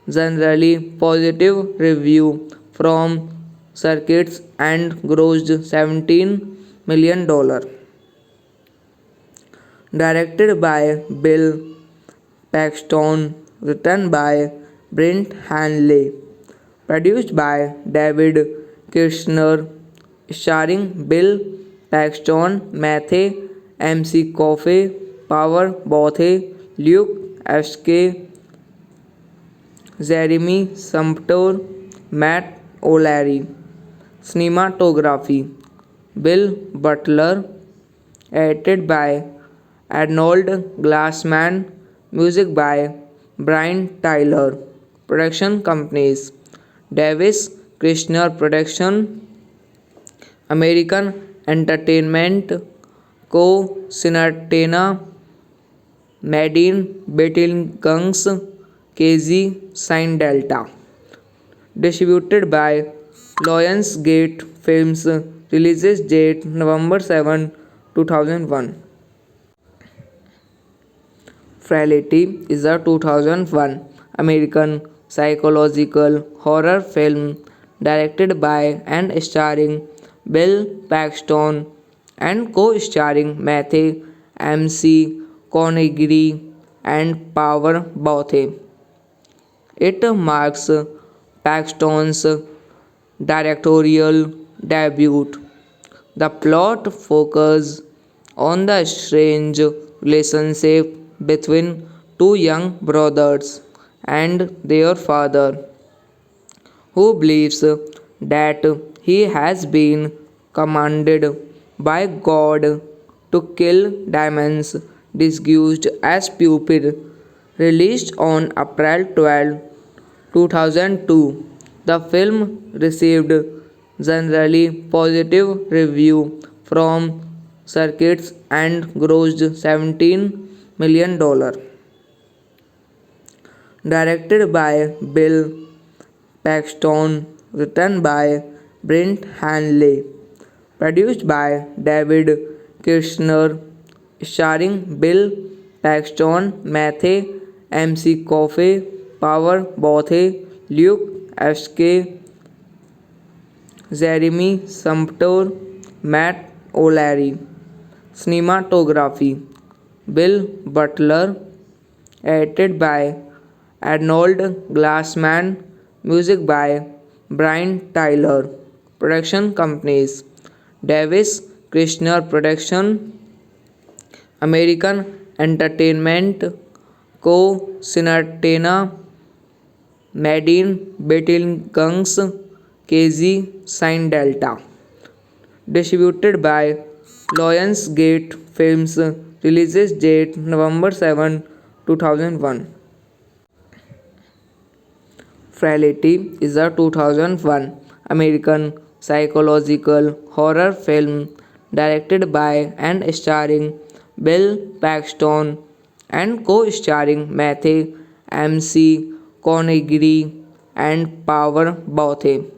generally positive review from circuits and grossed $17 million. Directed by Bill Paxton, written by Brent Hanley, produced by David Kirshner, starring Bill Paxton, Matthew McConaughey, Power Bothe, Luke Sk, Jeremy Sumpter, Matt O'Leary. Cinematography Bill Butler, edited by Arnold Glassman, music by Brian Tyler. Production companies Davis Kirshner Production, American Entertainment Co. Cinetana, Madine Bettelgungs, KZ Sign Delta. Distributed by Lionsgate Films. Release date November 7, 2001. Frailty is a 2001 American psychological horror film directed by and starring Bill Paxton and co-starring Matthew McConaughey and Power Bothe. It marks Paxton's directorial debut. The plot focuses on the strange relationship between two young brothers and their father, who believes that he has been commanded by God to kill demons disguised as pupil. Released on April 12, 2002, the film received generally positive review from circuits and grossed $17 million. directed by Bill Paxton, written by Brent Hanley, produced by David Kirshner, starring Bill Paxton, Matthew McConaughey, Power Bothe, Luke Ashke, Jeremy Sumpter, Matt O'Leary. Cinematography Bill Butler, edited by Arnold Glassman, music by Brian Tyler. Production companies Davis Krishner Production, American Entertainment Co. Cinetana, Madine Bettilgungs, KZ Sign Delta. Distributed by Lionsgate Films. Releases date November 7, 2001. Frailty is a 2001 American psychological horror film directed by and starring Bill Paxton and co-starring Matthew McConaughey and Power Bothe.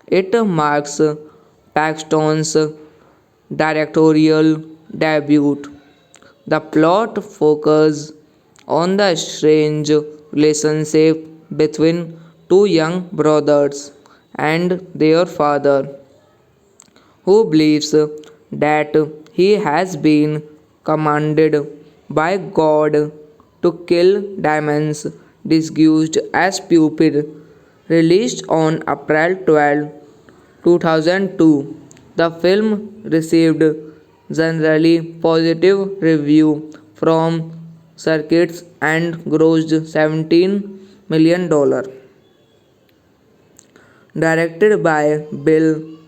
It marks Paxton's directorial debut. The plot focuses on the strange relationship between two young brothers and their father, who believes that he has been commanded by God to kill demons disguised as pupil. Released on April 12, 2002, the film received generally positive review from critics and grossed $17 million. Directed by Bill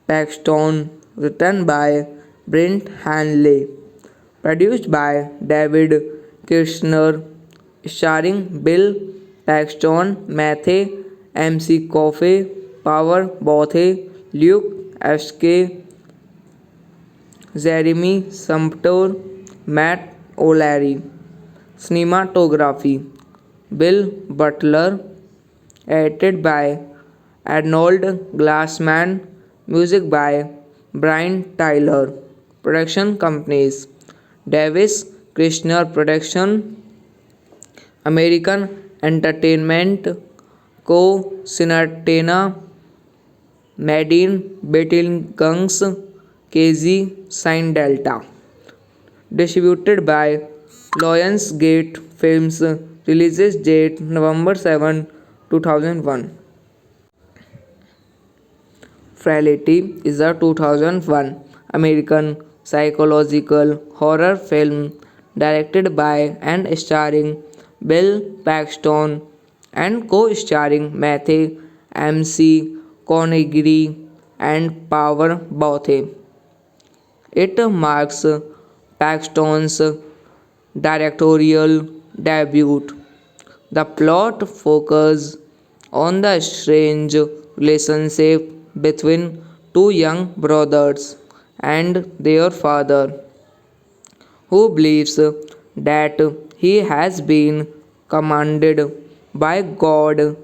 Paxton, written by Brent Hanley, produced by David Kirshner, starring Bill Paxton, Matthew McConaughey, Power Bothe, Luke Ashke, Jeremy Sumpter, Matt O'Leary. Cinematography Bill Butler, edited by Arnold Glassman, music by Brian Tyler. Production companies Davis Krishner Production, American Entertainment Co. Cinetana, Madine Bettilgungs, KZ Sign Delta. Distributed by Lionsgate Films. Releases date November 7, 2001. Frailty is a 2001 American psychological horror film directed by and starring Bill Paxton and co-starring Matthew McConaughey and Power Bothe. It marks Paxton's directorial debut. The plot focuses on the strange relationship between two young brothers and their father, who believes that he has been commanded by God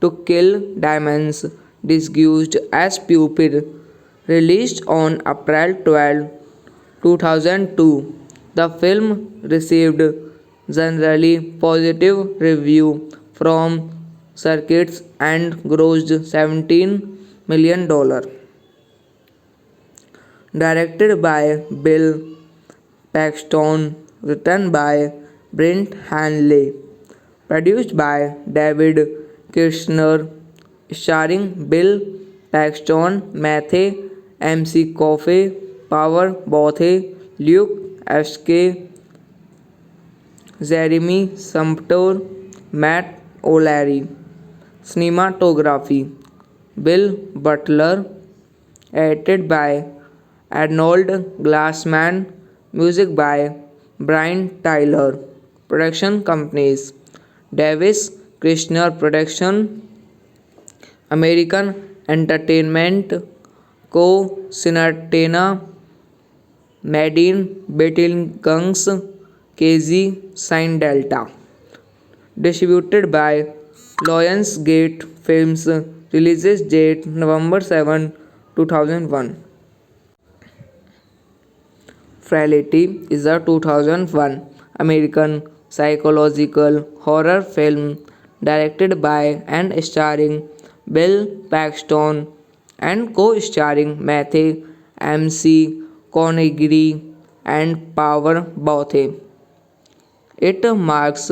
to kill demons disguised as pupil. Released on April 12, 2002, the film received generally positive review from critics and grossed $17 million. Directed by Bill Paxton, written by Brent Hanley, produced by David Kirshner, starring Bill Paxton, Matthew McConaughey, Power Bothe, Luke Ashke, Jeremy Sumpter, Matt O'Leary. Cinematography Bill Butler, edited by Arnold Glassman, music by Brian Tyler. Production companies Davis Krishner Production, American Entertainment Co. Cinetana, Madine Bettilgungs, KZ Sign Delta. Distributed by Lionsgate Films. Releases date November 7, 2001. Frailty is a 2001 American psychological horror film directed by and starring Bill Paxton and co-starring Matthew McConaughey and Power Bothe. It marks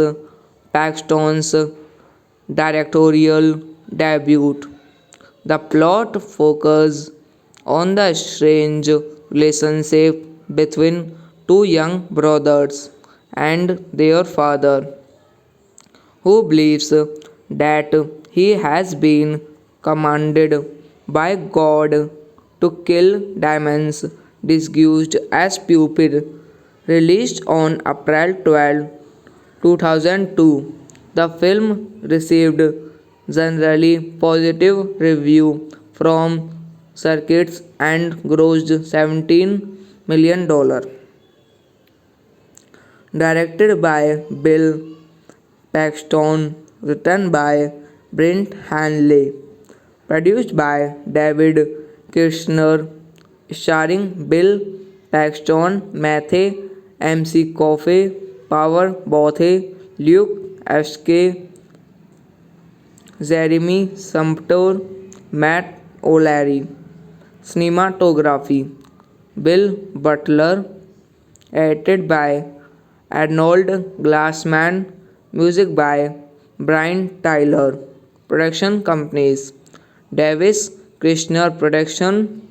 Paxton's directorial debut. The plot focuses on the strange relationship between two young brothers and their father, who believes that he has been commanded by God to kill demons disguised as pupil. Released on April 12, 2002, the film received generally positive review from circuits and grossed $17 million. Directed by Bill Paxton, written by Brent Hanley, produced by David Kirshner, starring Bill Paxton, Matthew McConaughey, Power Bothe, Luke Sk, Jeremy Sumpter, Matt O'Leary. Cinematography Bill Butler, edited by Arnold Glassman, music by Brian Tyler. Production companies Davis Kirshner Production,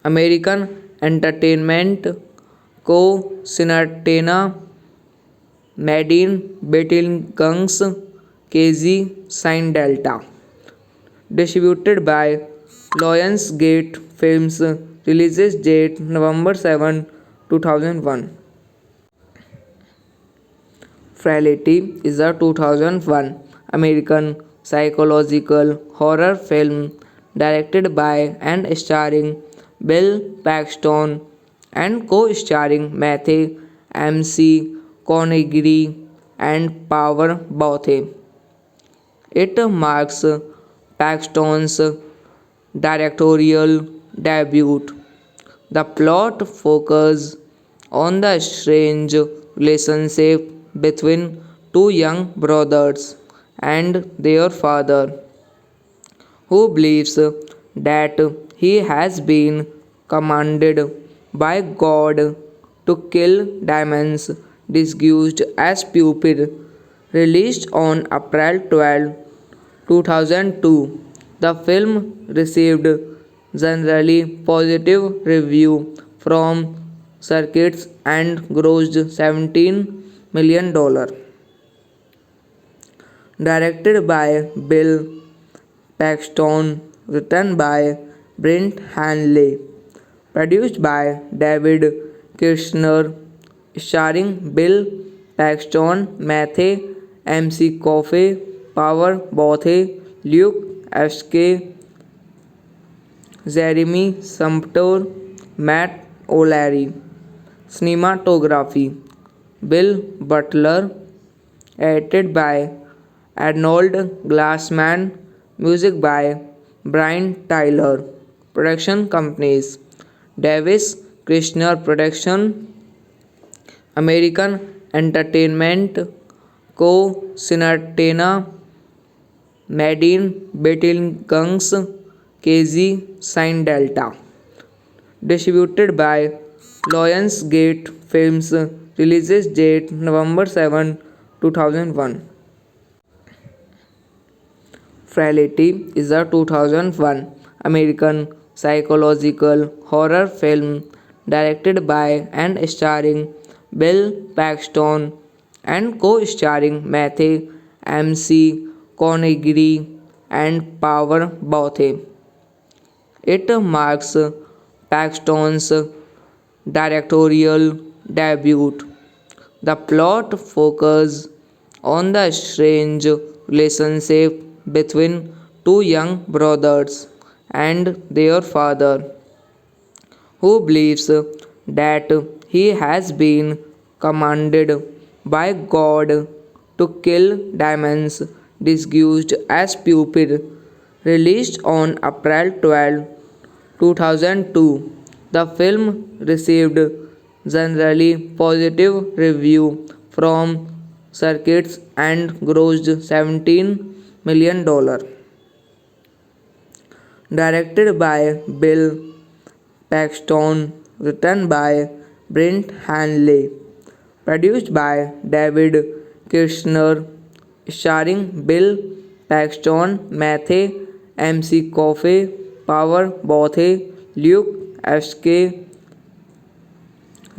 American Entertainment Co. Cinetana, Madine Bettilgungs, KZ Sign Delta. Distributed by Lionsgate Films. Releases date November 7, 2001. Frailty is a 2001 American psychological horror film directed by and starring Bill Paxton and co-starring Matthew McConaughey and Power Bothe. It marks Paxton's directorial debut. The plot focuses on the strange relationship between two young brothers and their father, who believes that he has been commanded by God to kill demons disguised as pupil. Released on April 12, 2002, the film received generally positive review from circuits and grossed $17 million. Directed by Bill Paxton, written by Brent Hanley, produced by David Kirshner, starring Bill Paxton, Matthew McConaughey, Power Bothe, Luke Sk, Jeremy Sumpter, Matt O'Leary. Cinematography Bill Butler, edited by Arnold Glassman, music by Brian Tyler. Production companies Davis Kirshner Production, American Entertainment Co. Cinetana, Madine Bettilgungs, KZ Sign Delta. Distributed by Lionsgate Films. Releases date November 7, 2001. Frailty is a 2001 American psychological horror film directed by and starring Bill Paxton and co-starring Matthew McConaughey and Power Bothe. It marks Paxton's directorial debut. The plot focuses on the strange relationship between two young brothers and their father, who believes that he has been commanded by God to Kill Diamonds, disguised as Cupid, released on April 12, 2002. The film received generally positive review from circuits and grossed $17 million. Directed by Bill Paxton, written by Brent Hanley, produced by David Kirshner, starring Bill Paxton, Matthew McConaughey, Power Bothe, Luke Ashke,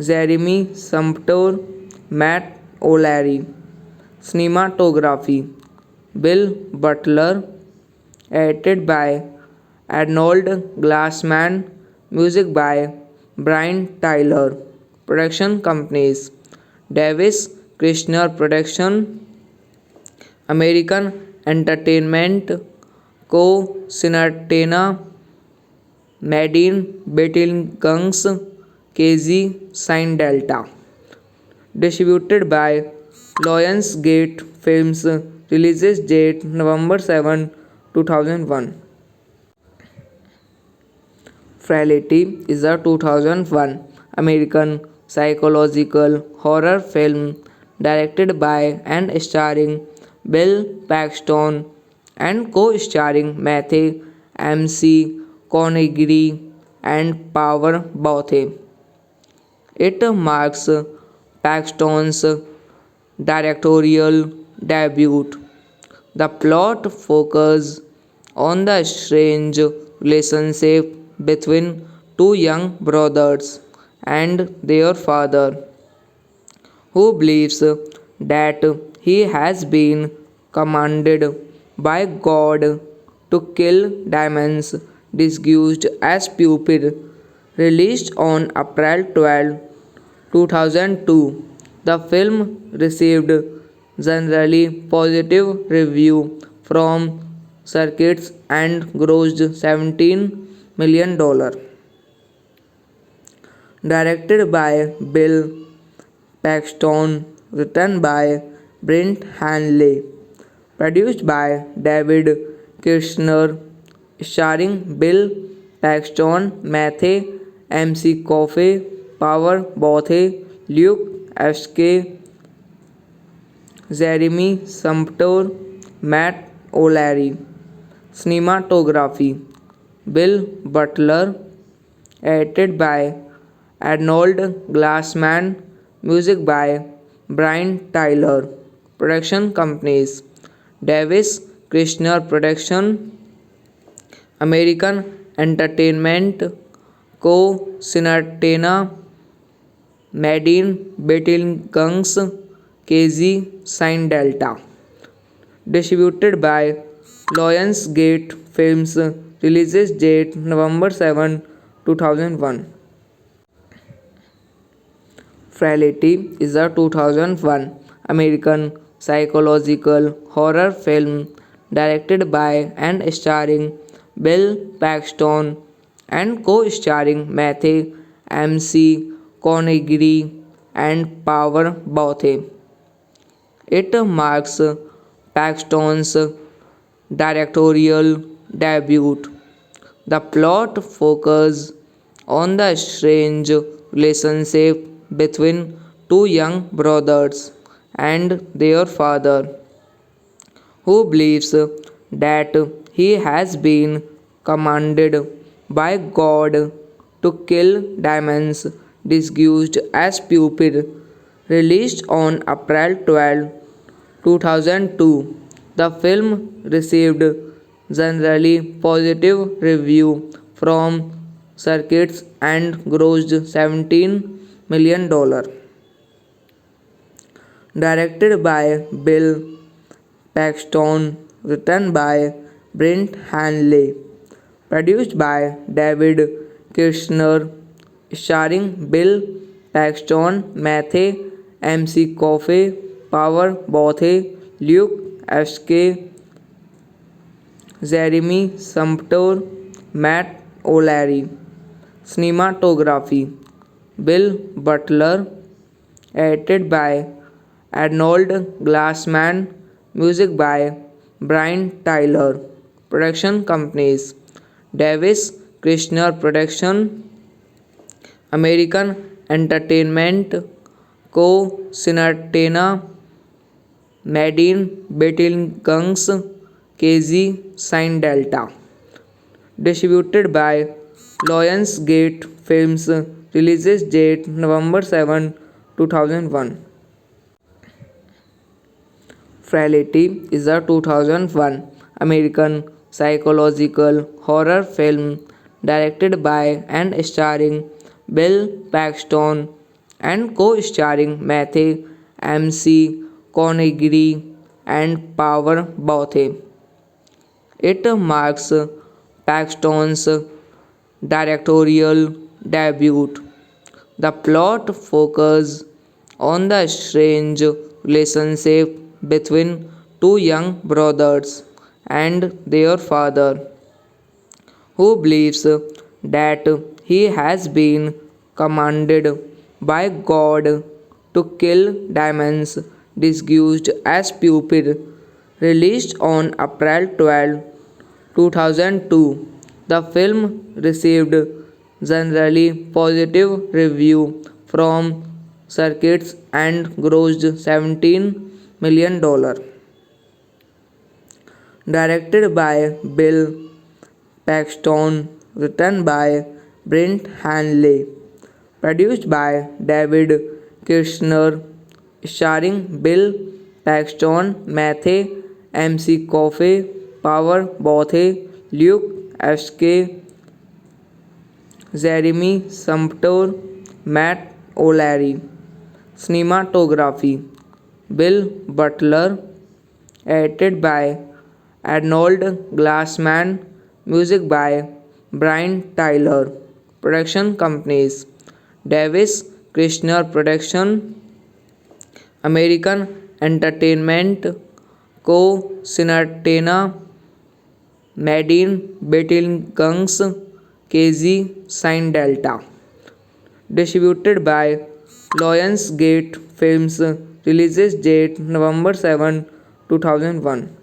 Jeremy Sumpter, Matt O'Leary. Cinematography Bill Butler, edited by Arnold Glassman, music by Brian Tyler. Production companies Davis Kirshner Production, American Entertainment Co. Cinetana, Madine Bettilgungs, KZ Sign Delta. Distributed by Lionsgate Films. Releases date November 7, 2001. Frailty is a 2001 American psychological horror film directed by and starring Bill Paxton and co-starring Matthew McConaughey and Power Bothe. It marks Paxton's directorial debut. The plot focuses on the strange relationship between two young brothers and their father, who believes that he has been commanded by God to kill diamonds, disguised as Cupid, released on April 12, 2002. The film received generally positive review from circuits and grossed $17 million. Directed by Bill Paxton, written by Brent Hanley, produced by David Kirshner, starring Bill Paxton, Matthew McConaughey, Power Bothe, Luke Ashke, Jeremy Sumpter, Matt O'Leary. Cinematography Bill Butler, edited by Arnold Glassman, music by Brian Tyler. Production companies Davis Kirshner Production, American Entertainment Co. Cinetana, Madine Bettilgungs, KZ Sign Delta. Distributed by Lionsgate Films. Releases date November 7, 2001. Frailty is a 2001 American psychological horror film directed by and starring Bill Paxton and co-starring Matthew McConaughey and Power Bothe. It marks Paxton's directorial debut. The plot focuses on the strange relationship between two young brothers and their father, who believes that he has been commanded by God to kill diamonds, disguised as Cupid, released on April 12, 2002. The film received generally positive review from circuits and grossed $17 million. Directed by Bill Paxton, written by Brent Hanley, produced by David Kirshner, starring Bill Paxton, Matthew McConaughey, Power Bothe, Luke Ashke, Jeremy Sumpter, Matt O'Leary. Cinematography Bill Butler, edited by Arnold Glassman. Music by Brian Tyler. Production companies Davis Krishner Production, American Entertainment Co. Cinetana, Madin Bettelgungs, KZ Sign Delta. Distributed by Lionsgate Films. Releases date November 7, 2001. Frailty is a 2001 American psychological horror film directed by and starring Bill Paxton and co-starring Matthew McConaughey and Power Bothe. It marks Paxton's directorial debut. The plot focuses on the strange relationship between two young brothers and their father, who believes that he has been commanded by God to kill demons disguised as pupil. Released on April 12, 2002, the film received generally positive review from circuits and grossed $17 million. Directed by Bill Paxton, written by Brent Hanley, produced by David Kirshner, starring Bill Paxton, Matthew McConaughey, Power Bothe, Luke Sk, Jeremy Sumpter, Matt O'Leary. Cinematography Bill Butler, edited by Arnold Glassman, music by Brian Tyler. Production companies Davis Krishner Production, American Entertainment Co. Cinetana, Madin Bettelgungs, KZ Sign Delta. Distributed by Lionsgate Films. Releases date November 7, 2001.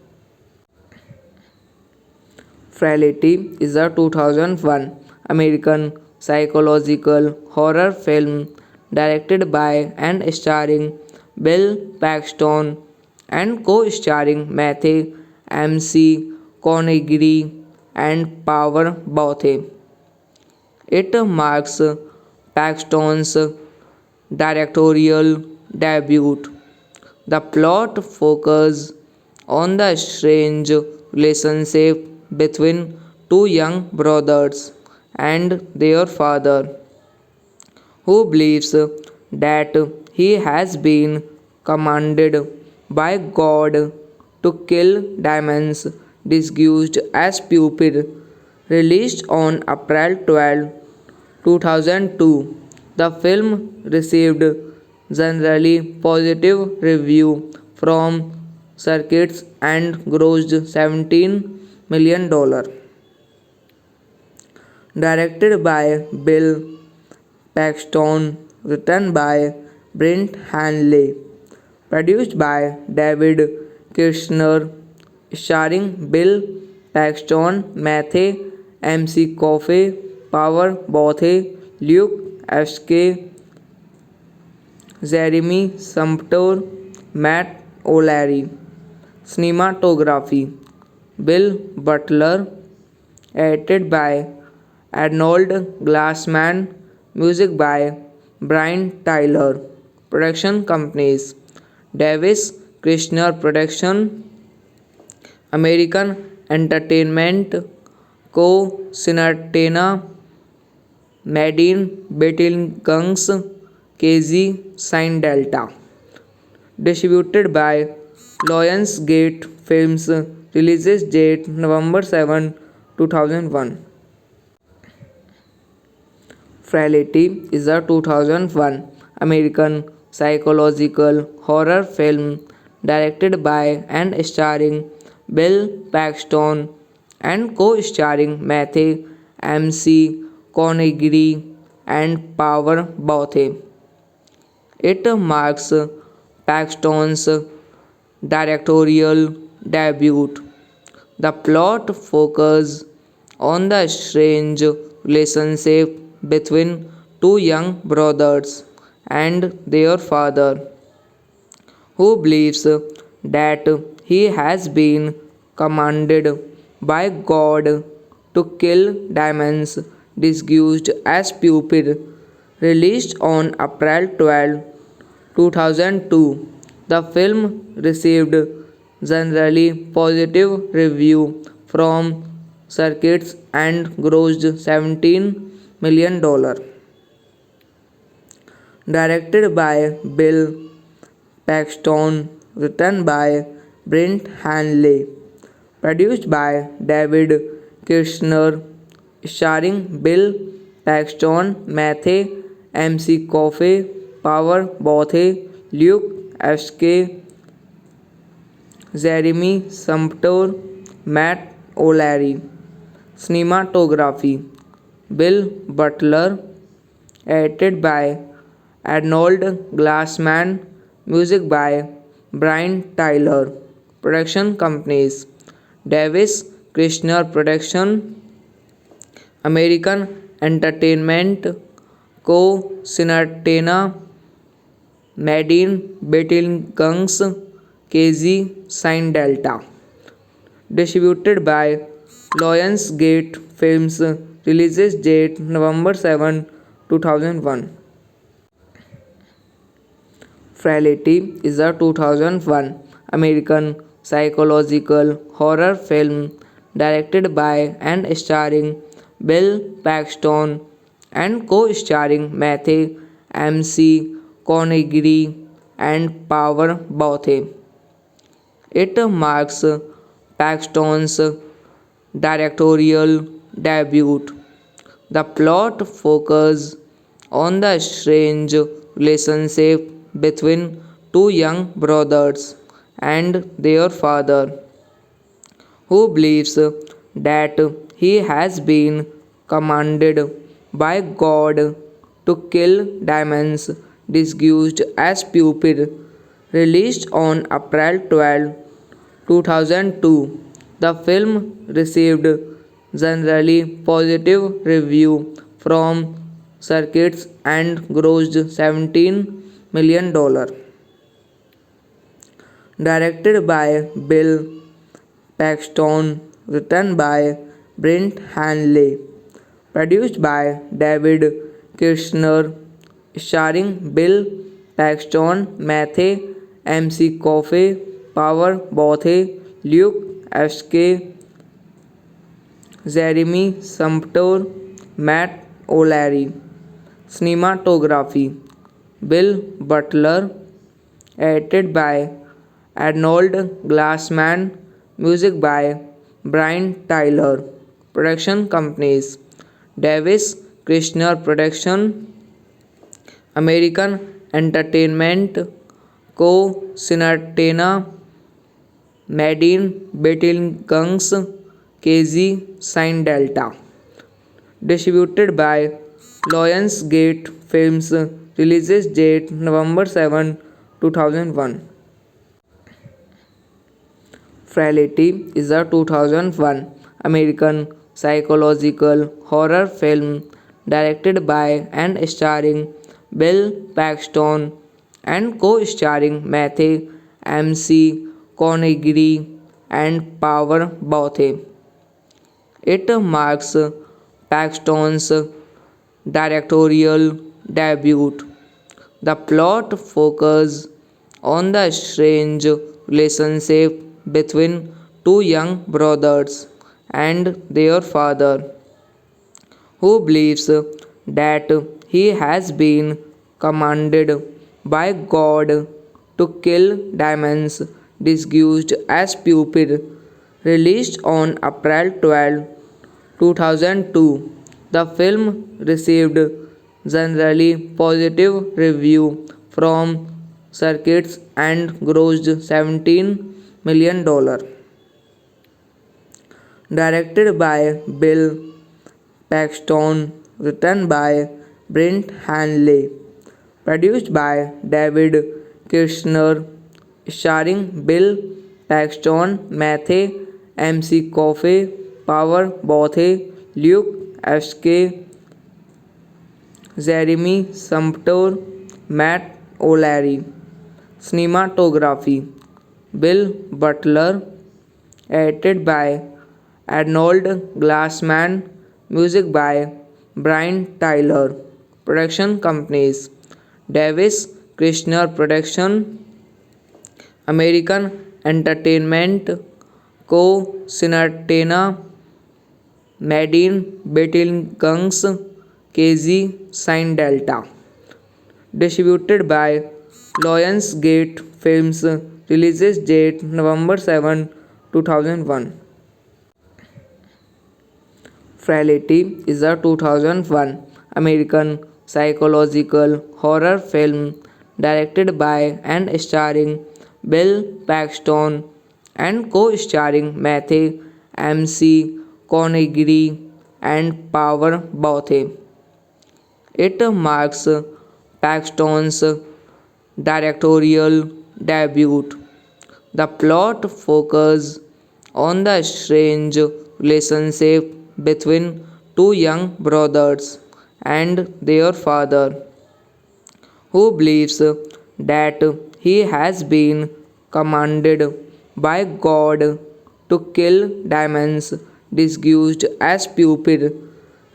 Frailty is a 2001 American psychological horror film directed by and starring Bill Paxton and co-starring Matthew McConaughey and Power Bothe. It marks Paxton's directorial debut. The plot focuses on the strange relationship between two young brothers and their father, who believes that he has been commanded by God to kill demons disguised as pupil. Released on April 12, 2002, the film received generally positive review from circuits and grossed $17 million. Directed by Bill Paxton, written by Brent Hanley, produced by David Kirshner, starring Bill Paxton, Matthew McConaughey, Power Bothe, Luke Sk, Jeremy Sumpter, Matt O'Leary. Cinematography Bill Butler, edited by Arnold Glassman, music by Brian Tyler. Production companies Davis Krishner Production, American Entertainment Co. Cinetana, Madin Bettelgungs, KZ Sign Delta. Distributed by Lionsgate Films. Releases date November 7, 2001. Frailty is a 2001 American psychological horror film directed by and starring Bill Paxton and co-starring Matthew McConaughey and Power Bothe. It marks Paxton's directorial debut. The plot focuses on the strange relationship between two young brothers and their father, who believes that he has been commanded by God to kill demons disguised as pupil. Released on April 12, 2002, the film received generally positive review from circuits and grossed $17 million. Directed by Bill Paxton, written by Brent Hanley, produced by David Kirshner, starring Bill Paxton, Matthew McConaughey, Power Bothe, Luke S.K., Jeremy Sumpter, Matt O'Leary. Cinematography Bill Butler, edited by Arnold Glassman, music by Brian Tyler. Production companies Davis Kirshner Production, American Entertainment Co. Cinetana, Madine Bettelgungs, KZ Sign Delta. Distributed by Lionsgate Films. Release date November 7, 2001. Frailty is a 2001 American psychological horror film directed by and starring Bill Paxton and co-starring Matthew McConaughey and Power Bothe. It marks Paxton's directorial debut. The plot focuses on the strange relationship between two young brothers and their father, who believes that he has been commanded by God to kill demons disguised as pupil. Released on April 12, 2002, the film received generally positive review from circuits and grossed $17 million. Directed by Bill Paxton, written by Brent Hanley, produced by David Kirshner, starring Bill Paxton, Matthew McConaughey, Power Bothe, Luke S.K., Jeremy Sumpter, Matt O'Leary. Cinematography Bill Butler, edited by Arnold Glassman, music by Brian Tyler. Production companies Davis Kirshner Production, American Entertainment Co. Cinetana, Madine Bettelgungs, KZ Sign Delta. Distributed by Lionsgate Films. Release date November 7, 2001. Frailty is a 2001 American psychological horror film directed by and starring Bill Paxton and co-starring Matthew McConaughey and Power Bothe. It marks Paxton's directorial debut. The plot focuses on the strange relationship between two young brothers and their father, who believes that he has been commanded by God to kill demons disguised as pupil. Released on April 12, 2002, the film received generally positive review from circuits and grossed $17 million. Directed by Bill Paxton, written by Brent Hanley, produced by David Kirshner, starring Bill Paxton, Matthew McConaughey, Power Bothe, Luke Ashke, Jeremy Sumpter, Matt O'Leary. Cinematography Bill Butler, edited by Arnold Glassman, music by Brian Tyler. Production companies Davis Kirshner Production, American Entertainment Co. Cinetana, Madine Betelgeuse, KZ Sign Delta. Distributed by Lionsgate Films. Releases date November 7, 2001. Frailty is a 2001 American psychological horror film directed by and starring Bill Paxton and co-starring Matthew McConaughey and Power Bothe. It marks Paxton's directorial debut. The plot focuses on the strange relationship between two young brothers and their father, who believes that he has been commanded by God to kill demons disguised as pupil.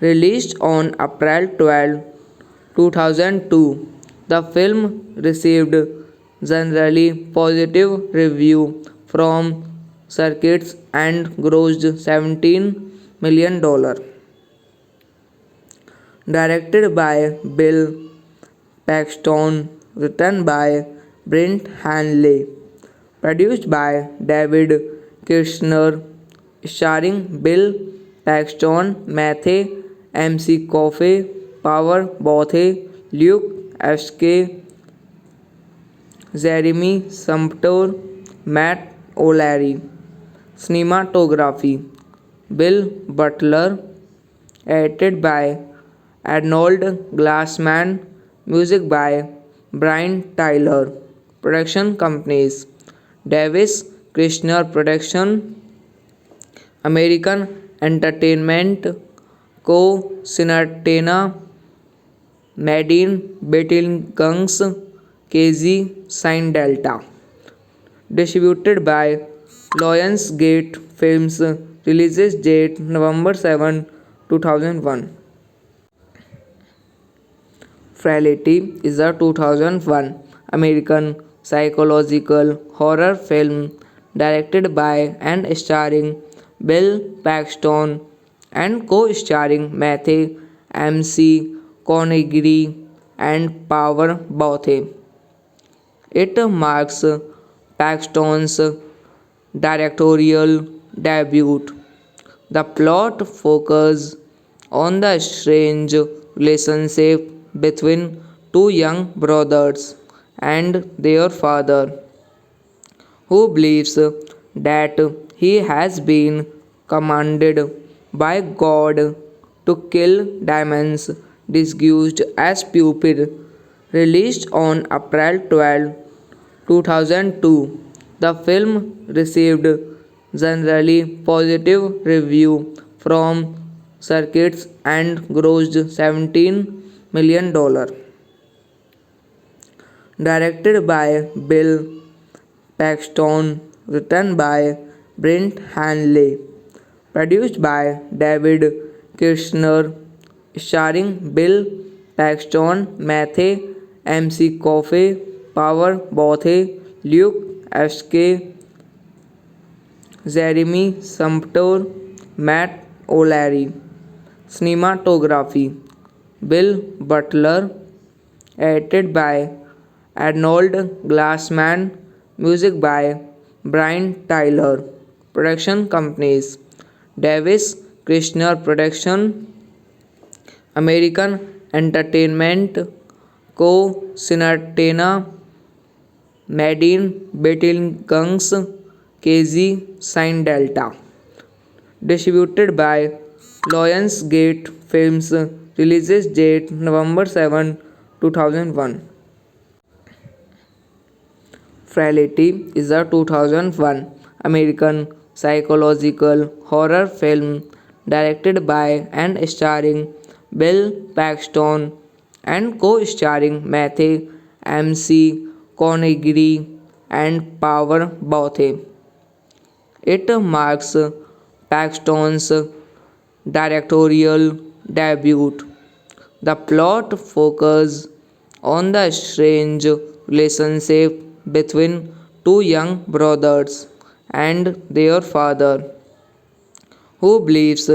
Released on April 12, 2002, the film received generally positive review from critics and grossed $17 million. Directed by Bill Paxton, written by Brent Hanley, produced by David Kirshner, starring Bill Paxton, Matthew McConaughey, Power Bothe, Luke Ashke, Jeremy Sumpter, Matt O'Leary. Cinematography Bill Butler, edited by Arnold Glassman, music by Brian Tyler. Production companies Davis Kirshner Production, American Entertainment Co. Cinetana, Madine Betelgeuse, KZ Sign Delta. Distributed by Lionsgate Films. Releases date November 7, 2001. Frailty is a 2001 American psychological horror film directed by and starring Bill Paxton and co-starring Matthew McConaughey and Power Bothe. It marks Paxton's directorial debut. The plot focuses on the strange relationship between two young brothers and their father, who believes that he has been commanded by God to kill demons disguised as pupil. Released on April 12, 2002, the film received generally positive review from critics and grossed $17 million. Directed by Bill Paxton, written by Brent Hanley, produced by David Kirshner, starring Bill Paxton, Matthew McConaughey, Power Bothe, Luke Ashke, Jeremy Sumpter, Matt O'Leary. Cinematography Bill Butler, edited by Arnold Glassman, music by Brian Tyler. Production companies Davis Kirshner Production, American Entertainment Co. Cinetana, Madine Betelgeuse, KZ Sign Delta. Distributed by Lionsgate Films. Releases date November 7, 2001. Frailty is a 2001 American psychological horror film directed by and starring Bill Paxton and co-starring Matthew McConaughey and Power Bothe. It marks Paxton's directorial debut. The plot focuses on the strange relationship between two young brothers and their father, who believes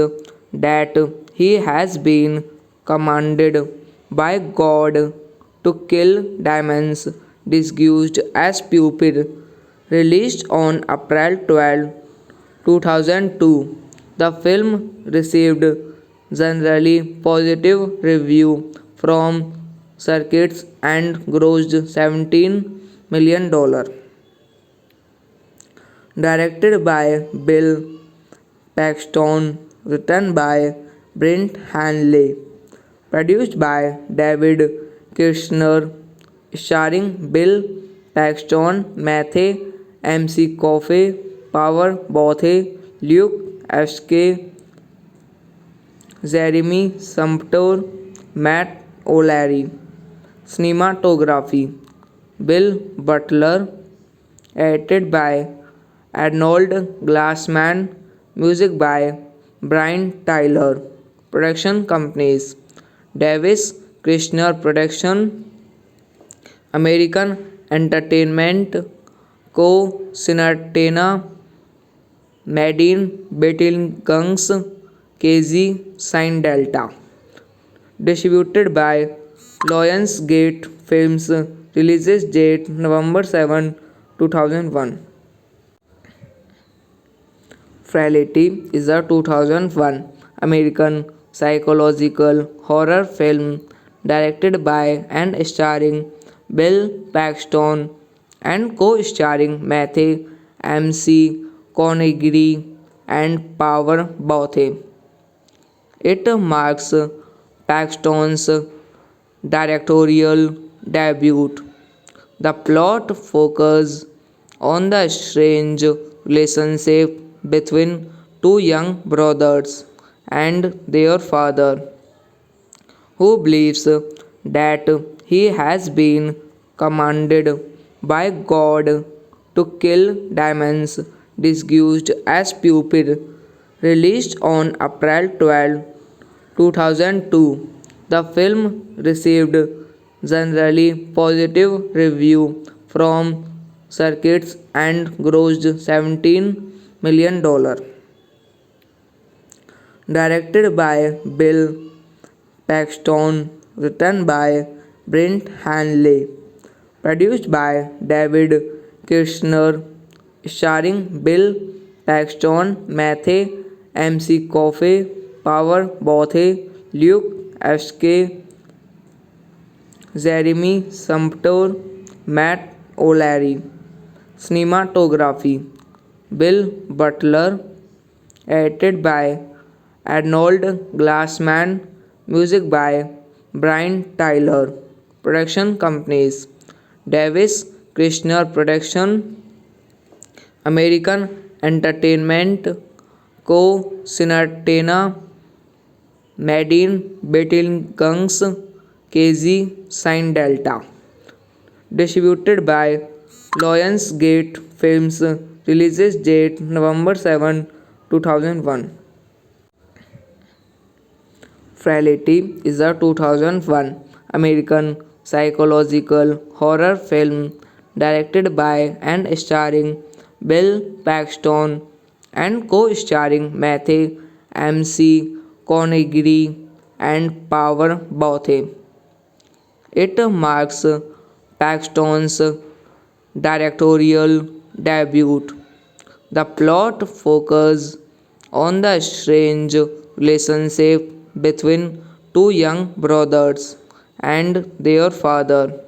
that he has been commanded by God to kill demons disguised as pupil. Released on April 12, 2002, the film received generally positive review from circuits and grossed $17 million. Directed by Bill Paxton, written by Brent Hanley, produced by David Kirshner, starring Bill Paxton, Matthew McConaughey, Power Bothe, Luke Ashke, Jeremy Sumpter, Matt O'Leary. Cinematography Bill Butler, edited by Arnold Glassman, music by Brian Tyler. Production companies Davis Kirshner Production, American Entertainment Co. Cinetana, Madine Bettilgungs, KZ Sign Delta. Distributed by Lionsgate Films. Release date November 7, 2001. Frailty is a 2001 American psychological horror film directed by and starring Bill Paxton and co-starring Matthew McConaughey and Power Bothe. It marks Paxton's directorial debut. The plot focuses on the strange relationship between two young brothers and their father, who believes that he has been commanded by God to kill demons disguised as pupil. Released on April 12, 2002, the film received generally positive review from circuits and grossed $17 million. Directed by Bill Paxton, written by Brent Hanley, produced by David Kirshner, starring Bill Paxton, Matthew McConaughey, Power Bothe, Luke Ashke, Jeremy Sumpter, Matt O'Leary. Cinematography Bill Butler, edited by Arnold Glassman, music by Brian Tyler. Production companies Davis Kirshner Production, American Entertainment Co. Cinetana, Madine Bettilgungs, KZ Sign Delta. Distributed by Lionsgate Films. Release date November 7, 2001. Frailty is a 2001 American psychological horror film directed by and starring Bill Paxton and co-starring Matthew McConaughey and Power Bothe. It marks Paxton's directorial debut. The plot focuses on the strange relationship between two young brothers and their father,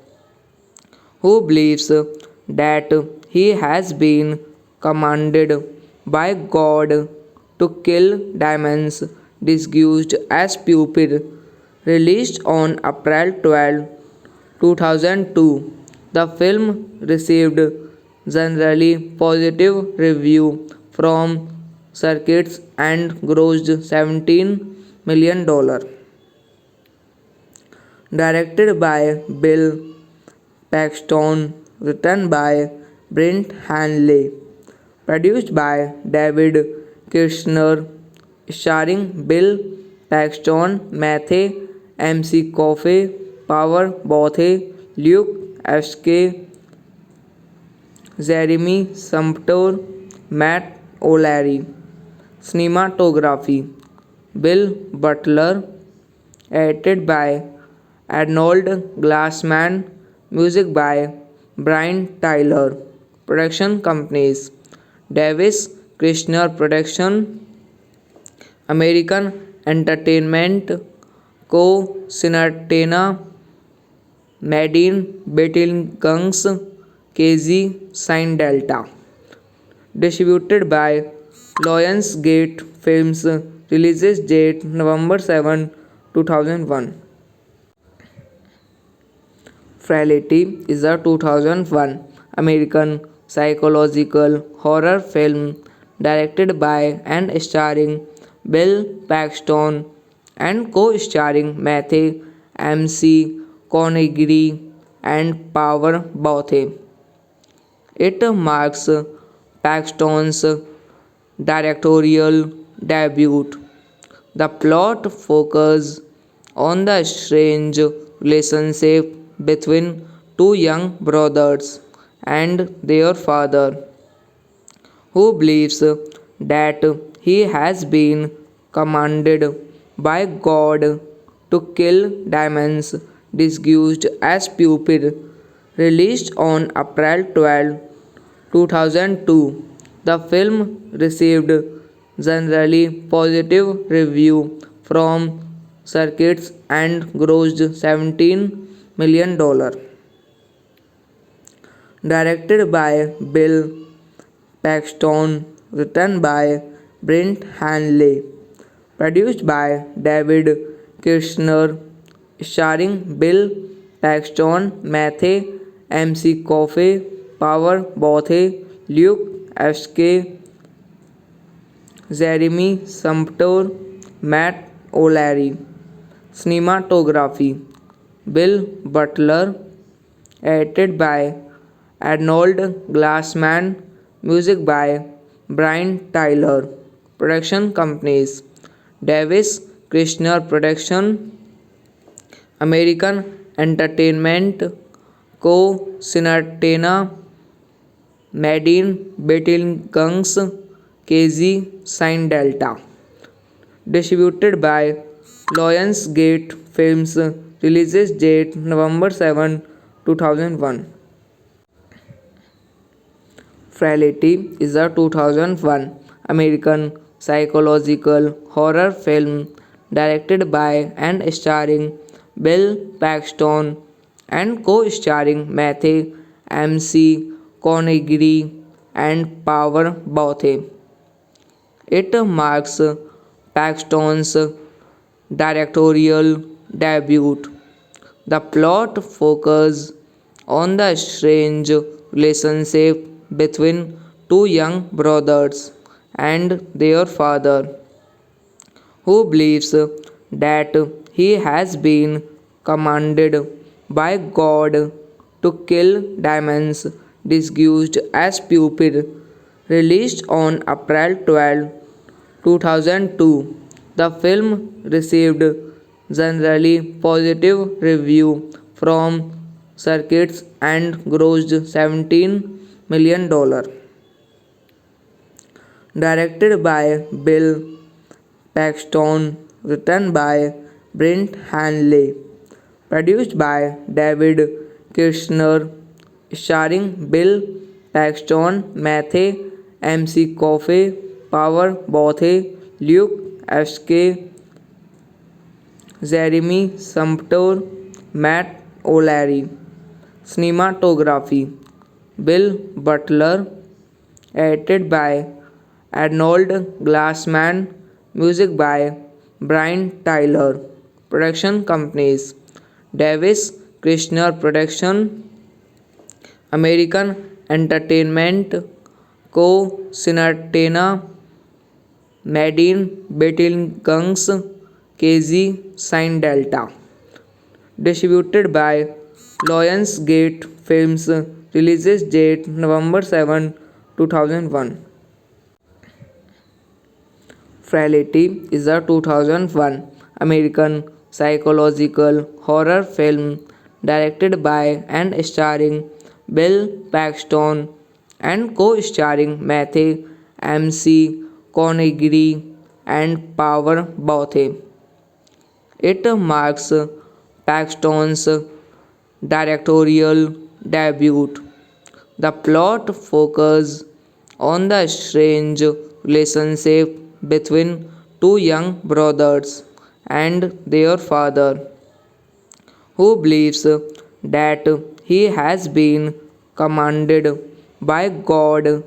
who believes that he has been commanded by God to kill demons disguised as pupil. Released on April 12, 2002, the film received generally positive review from circuits and grossed $17 million. Directed by Bill Paxton, written by Brent Hanley, produced by David Kirshner, starring Bill Paxton, Matthew McConaughey, Power Bothe, Luke Ashke, Jeremy Sumpter, Matt O'Leary. Cinematography Bill Butler, edited by Arnold Glassman, music by Brian Tyler. Production companies Davis Kirshner Production, American Entertainment Co. Cinetana, Madine Bettilgungs, KZ Sign Delta. Distributed by Lionsgate Films. Releases date November 7, 2001. Frailty is a 2001 American psychological horror film directed by and starring Bill Paxton and co-starring Matthew McConaughey and Power Bothe. It marks Paxton's directorial debut. The plot focuses on the strange relationship between two young brothers and their father, who believes that he has been commanded by God to kill demons disguised as pupil. Released on April 12, 2002, the film received generally positive review from circuits and grossed $17 million. Directed by Bill Paxton, written by Brent Hanley, produced by David Kirshner, starring Bill Paxton, Matthew McConaughey, Power Bothe, Luke Ashke, Jeremy Sumpter, Matt O'Leary. Cinematography Bill Butler, edited by Arnold Glassman, music by Brian Tyler. Production companies Davis Kirshner Production, American Entertainment Co. Cinetana, Madine Bettilgungs, KZ Sign Delta. Distributed by Lionsgate Films. Releases date November 7, 2001. Frailty is a 2001 American psychological horror film directed by and starring Bill Paxton and co-starring Matthew McConaughey and Power Bothe. It marks Paxton's directorial debut. The plot focuses on the strange relationship between two young brothers and their father, who believes that he has been commanded by God to kill demons disguised as pupil. Released on April 12, 2002, the film received generally positive review from circuits and grossed $17 million. Directed by Bill Paxton, written by Brent Hanley, produced by David Kirshner, starring Bill Paxton, Matthew McConaughey, Power Bothe, Luke Ashke, Jeremy Sumpter, Matt O'Leary. Cinematography Bill Butler, edited by Arnold Glassman, music by Brian Tyler. Production companies Davis Kirshner Production, American Entertainment Co. Cinetana Medin Betelgeuse KZ Sin Delta. Distributed by Lionsgate Films. Releases date November 7, 2001. Frailty is a 2001 American psychological horror film directed by and starring Bill Paxton and co-starring Matthew McConaughey and Power Bothe. It marks Paxton's directorial debut. The plot focuses on the strange relationship between two young brothers and their father, who believes that he has been commanded by God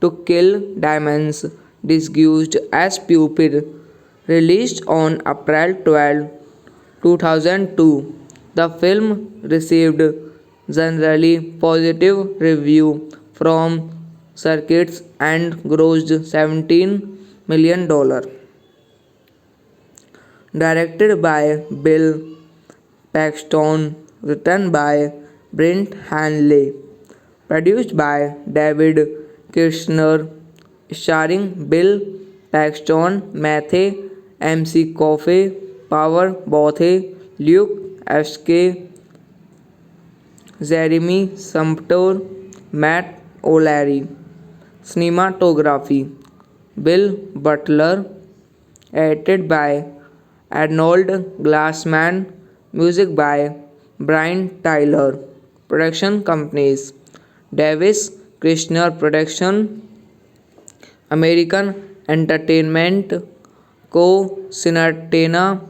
to kill demons disguised as pupil. Released on April 12, 2002, the film received generally positive review from circuits and grossed $17 million. Directed by Bill Paxton, written by Brent Hanley, produced by David Kirshner, starring Bill Paxton, Matthew McConaughey, Power Bothe, Luke Sk, Jeremy Sumpter, Matt O'Leary. Cinematography Bill Butler, edited by Arnold Glassman, music by Brian Tyler. Production companies Davis Kirshner Production, American Entertainment Co. Cinetana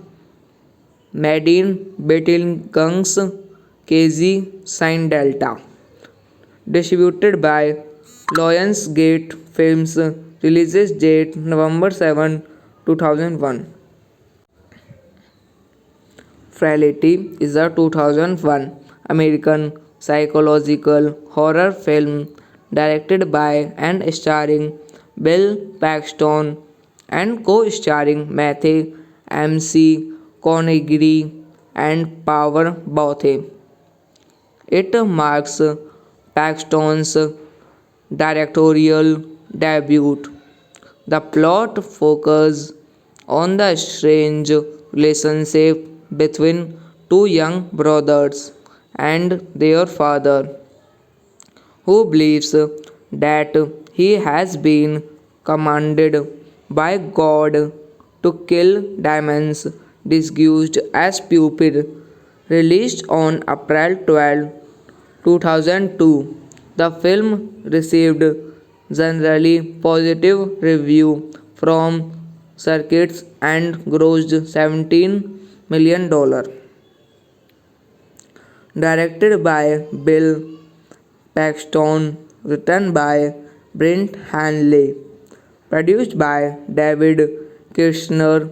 Medin Betelgeuse KZ Sin Delta. Distributed by Lionsgate Films. Releases date November 7, 2001. Frailty is a 2001 American psychological horror film directed by and starring Bill Paxton and co-starring Matthew McConaughey and Power Bothe. It marks Paxton's directorial debut. The plot focuses on the strange relationship between two young brothers and their father, who believes that he has been commanded by God to kill demons disguised as pupil. Released on April 12, 2002, the film received generally positive review from circuits and grossed $17 million. Directed by Bill Paxton, written by Brent Hanley, produced by David Kirshner,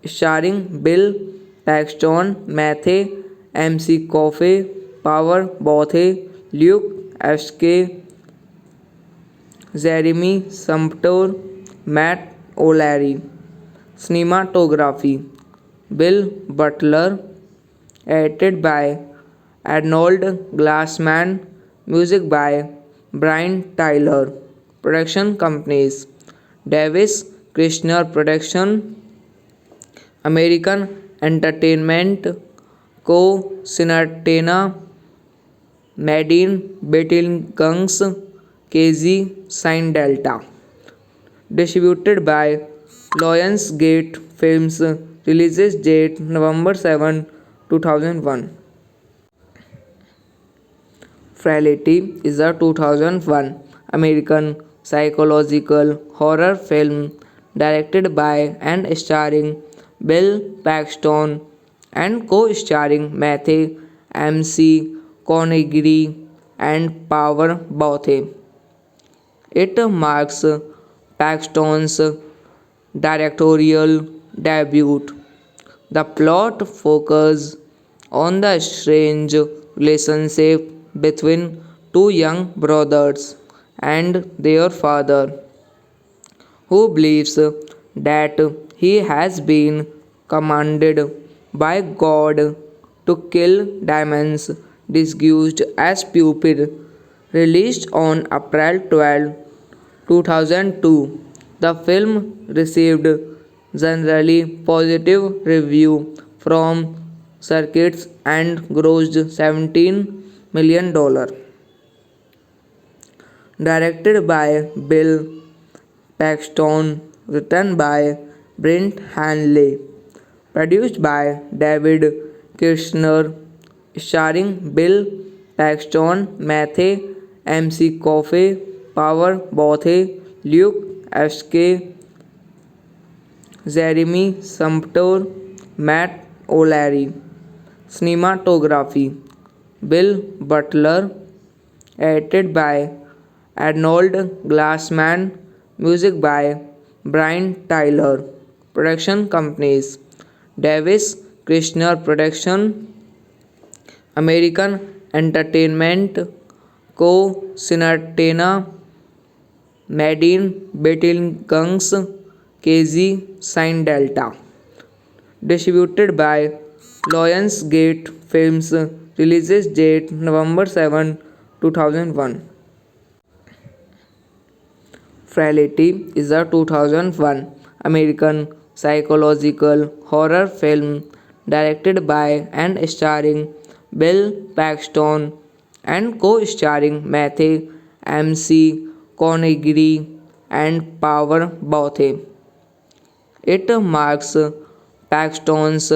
starring Bill Paxton, Matthew McConaughey, Power Bothe, Luke Sk, Jeremy Sumpter, Matt O'Leary. Cinematography Bill Butler, edited by Arnold Glassman, music by Brian Tyler. Production companies Davis Kirshner Production, American Entertainment Co. Cinetana Medin Betelgeuse KZ Sin Delta. Distributed by Lionsgate Films. Releases date November 7, 2001. Frailty is a 2001 American psychological horror film directed by and starring Bill Paxton and co-starring Matthew McConaughey and Power Bothe. It marks Paxton's directorial debut. The plot focuses on the strange relationship between two young brothers and their father, who believes that he has been commanded by God to kill demons disguised as pupil. Released on April 12, 2002, the film received generally positive review from circuits and grossed $17 million. Directed by Bill Paxton, written by Brent Hanley, produced by David Kirshner, starring Bill Paxton, Matthew McConaughey, Power Bothe, Luke S.K. Jeremy Sumpter, Matt O'Leary. Cinematography Bill Butler, edited by Arnold Glassman, music by Brian Tyler. Production companies Davis Kirshner Production, American Entertainment Co. Cinetana, Madine Bettelgungs, KZ Sign Delta. Distributed by Lionsgate Films. Releases date November 7, 2001. Frailty is a 2001 American psychological horror film directed by and starring Bill Paxton and co-starring Matthew McConaughey and Power Bothe. It marks Paxton's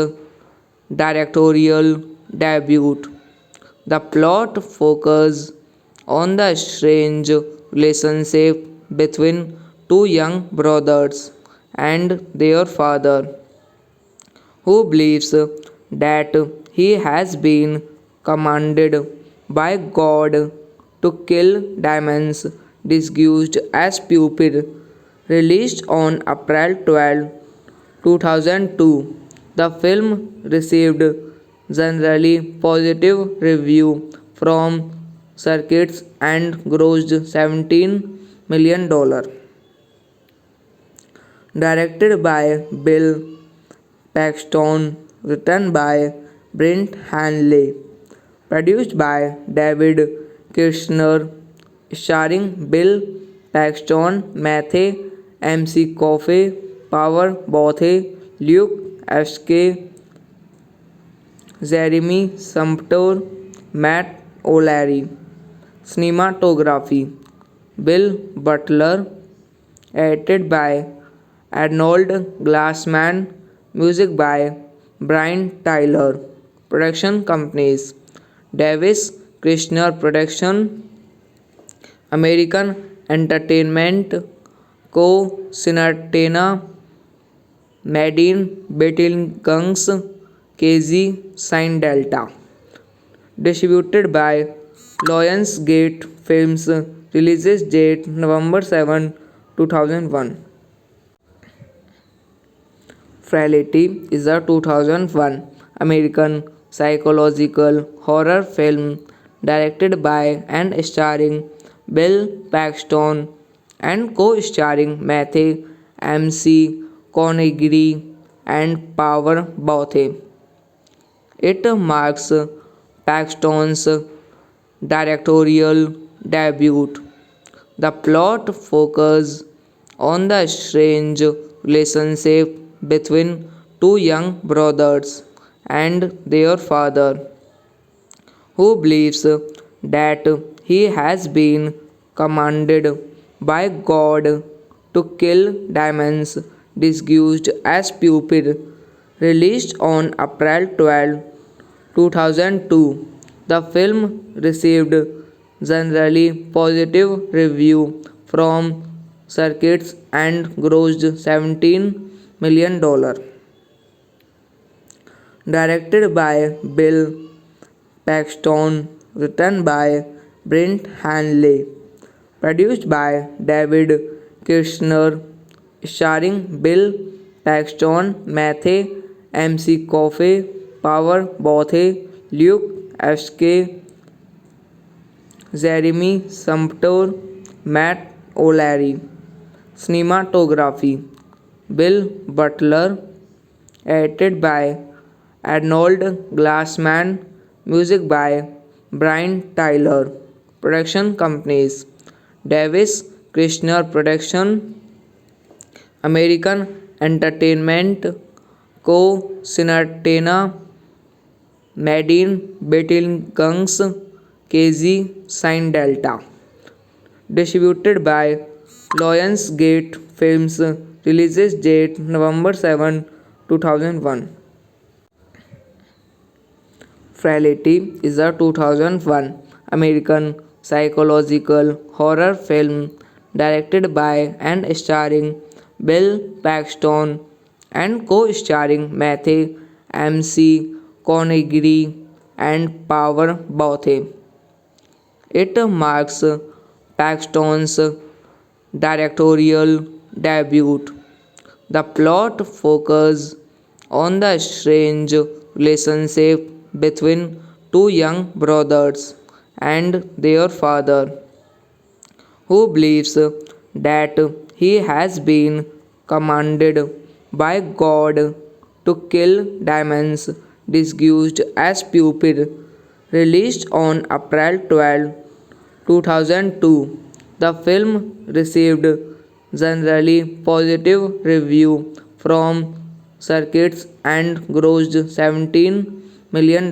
directorial debut. The plot focuses on the strange relationship between two young brothers and their father, who believes that he has been commanded by God to kill demons disguised as pupil. Released on April 12, 2002, the film received generally positive review from circuits and grossed $17 million. Directed by Bill Paxton, written by Brent Hanley, produced by David Kirshner, starring Bill Paxton, Matthew McConaughey, Power Bothe, Luke S.K. Jeremy Sumpter, Matt O'Leary. Cinematography Bill Butler, edited by Arnold Glassman, music by Brian Tyler. Production companies Davis Kirshner Production, American Entertainment Co. Cinetana, Madine Bettelgungs, KZ Sign Delta. Distributed by Lionsgate Films. Releases date November 7, 2001. Frailty is a 2001 American psychological horror film directed by and starring Bill Paxton and co-starring Matthew McConaughey and Power Bothe. It marks Paxton's directorial debut. The plot focuses on the strange relationship between two young brothers and their father, who believes that he has been commanded by God to kill demons disguised as pupil. Released on April 12, 2002, the film received generally positive review from circuits and grossed $17 million. Directed by Bill Paxton, written by Brent Hanley, produced by David Kirshner, starring Bill Paxton, Matthew McConaughey, Power Bothe, Luke S.K. Jeremy Sumpter, Matt O'Leary. Cinematography Bill Butler, edited by Arnold Glassman, music by Brian Tyler. Production companies Davis Kirshner Production, American Entertainment Co. Cinetana, Madine Bettilgungs, KZ Sign Delta. Distributed by Lionsgate Films. Releases date November 7, 2001. Frailty is a 2001 American psychological horror film directed by and starring Bill Paxton and co-starring Matthew McConaughey and Power Bothe. It marks Paxton's directorial debut. The plot focuses on the strange relationship between two young brothers and their father, who believes that he has been commanded by God to kill demons disguised as pupil. Released on April 12, 2002, the film received generally positive review from critics and grossed $17 million.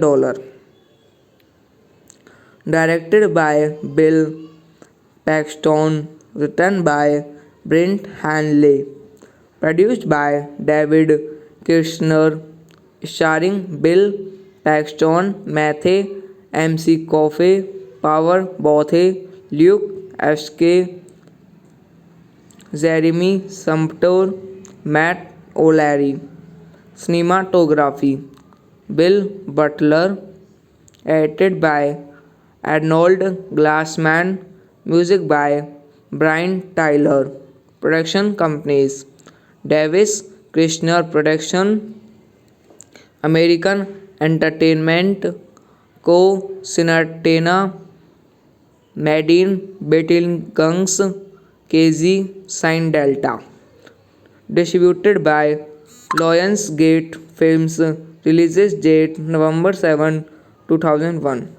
Directed by Bill Paxton, written by Brent Hanley, produced by David Kirshner, starring Bill Paxton, Matthew McConaughey, Power Bothe, Luke S.K. Jeremy Sumpter, Matt O'Leary. Cinematography Bill Butler, edited by Arnold Glassman, music by Brian Tyler. Production companies Davis Kirshner Production, American Entertainment Co. Cinetana, Madine Bettilgungs, KZ Sign Delta. Distributed by Lionsgate Films. Releases date November 7, 2001.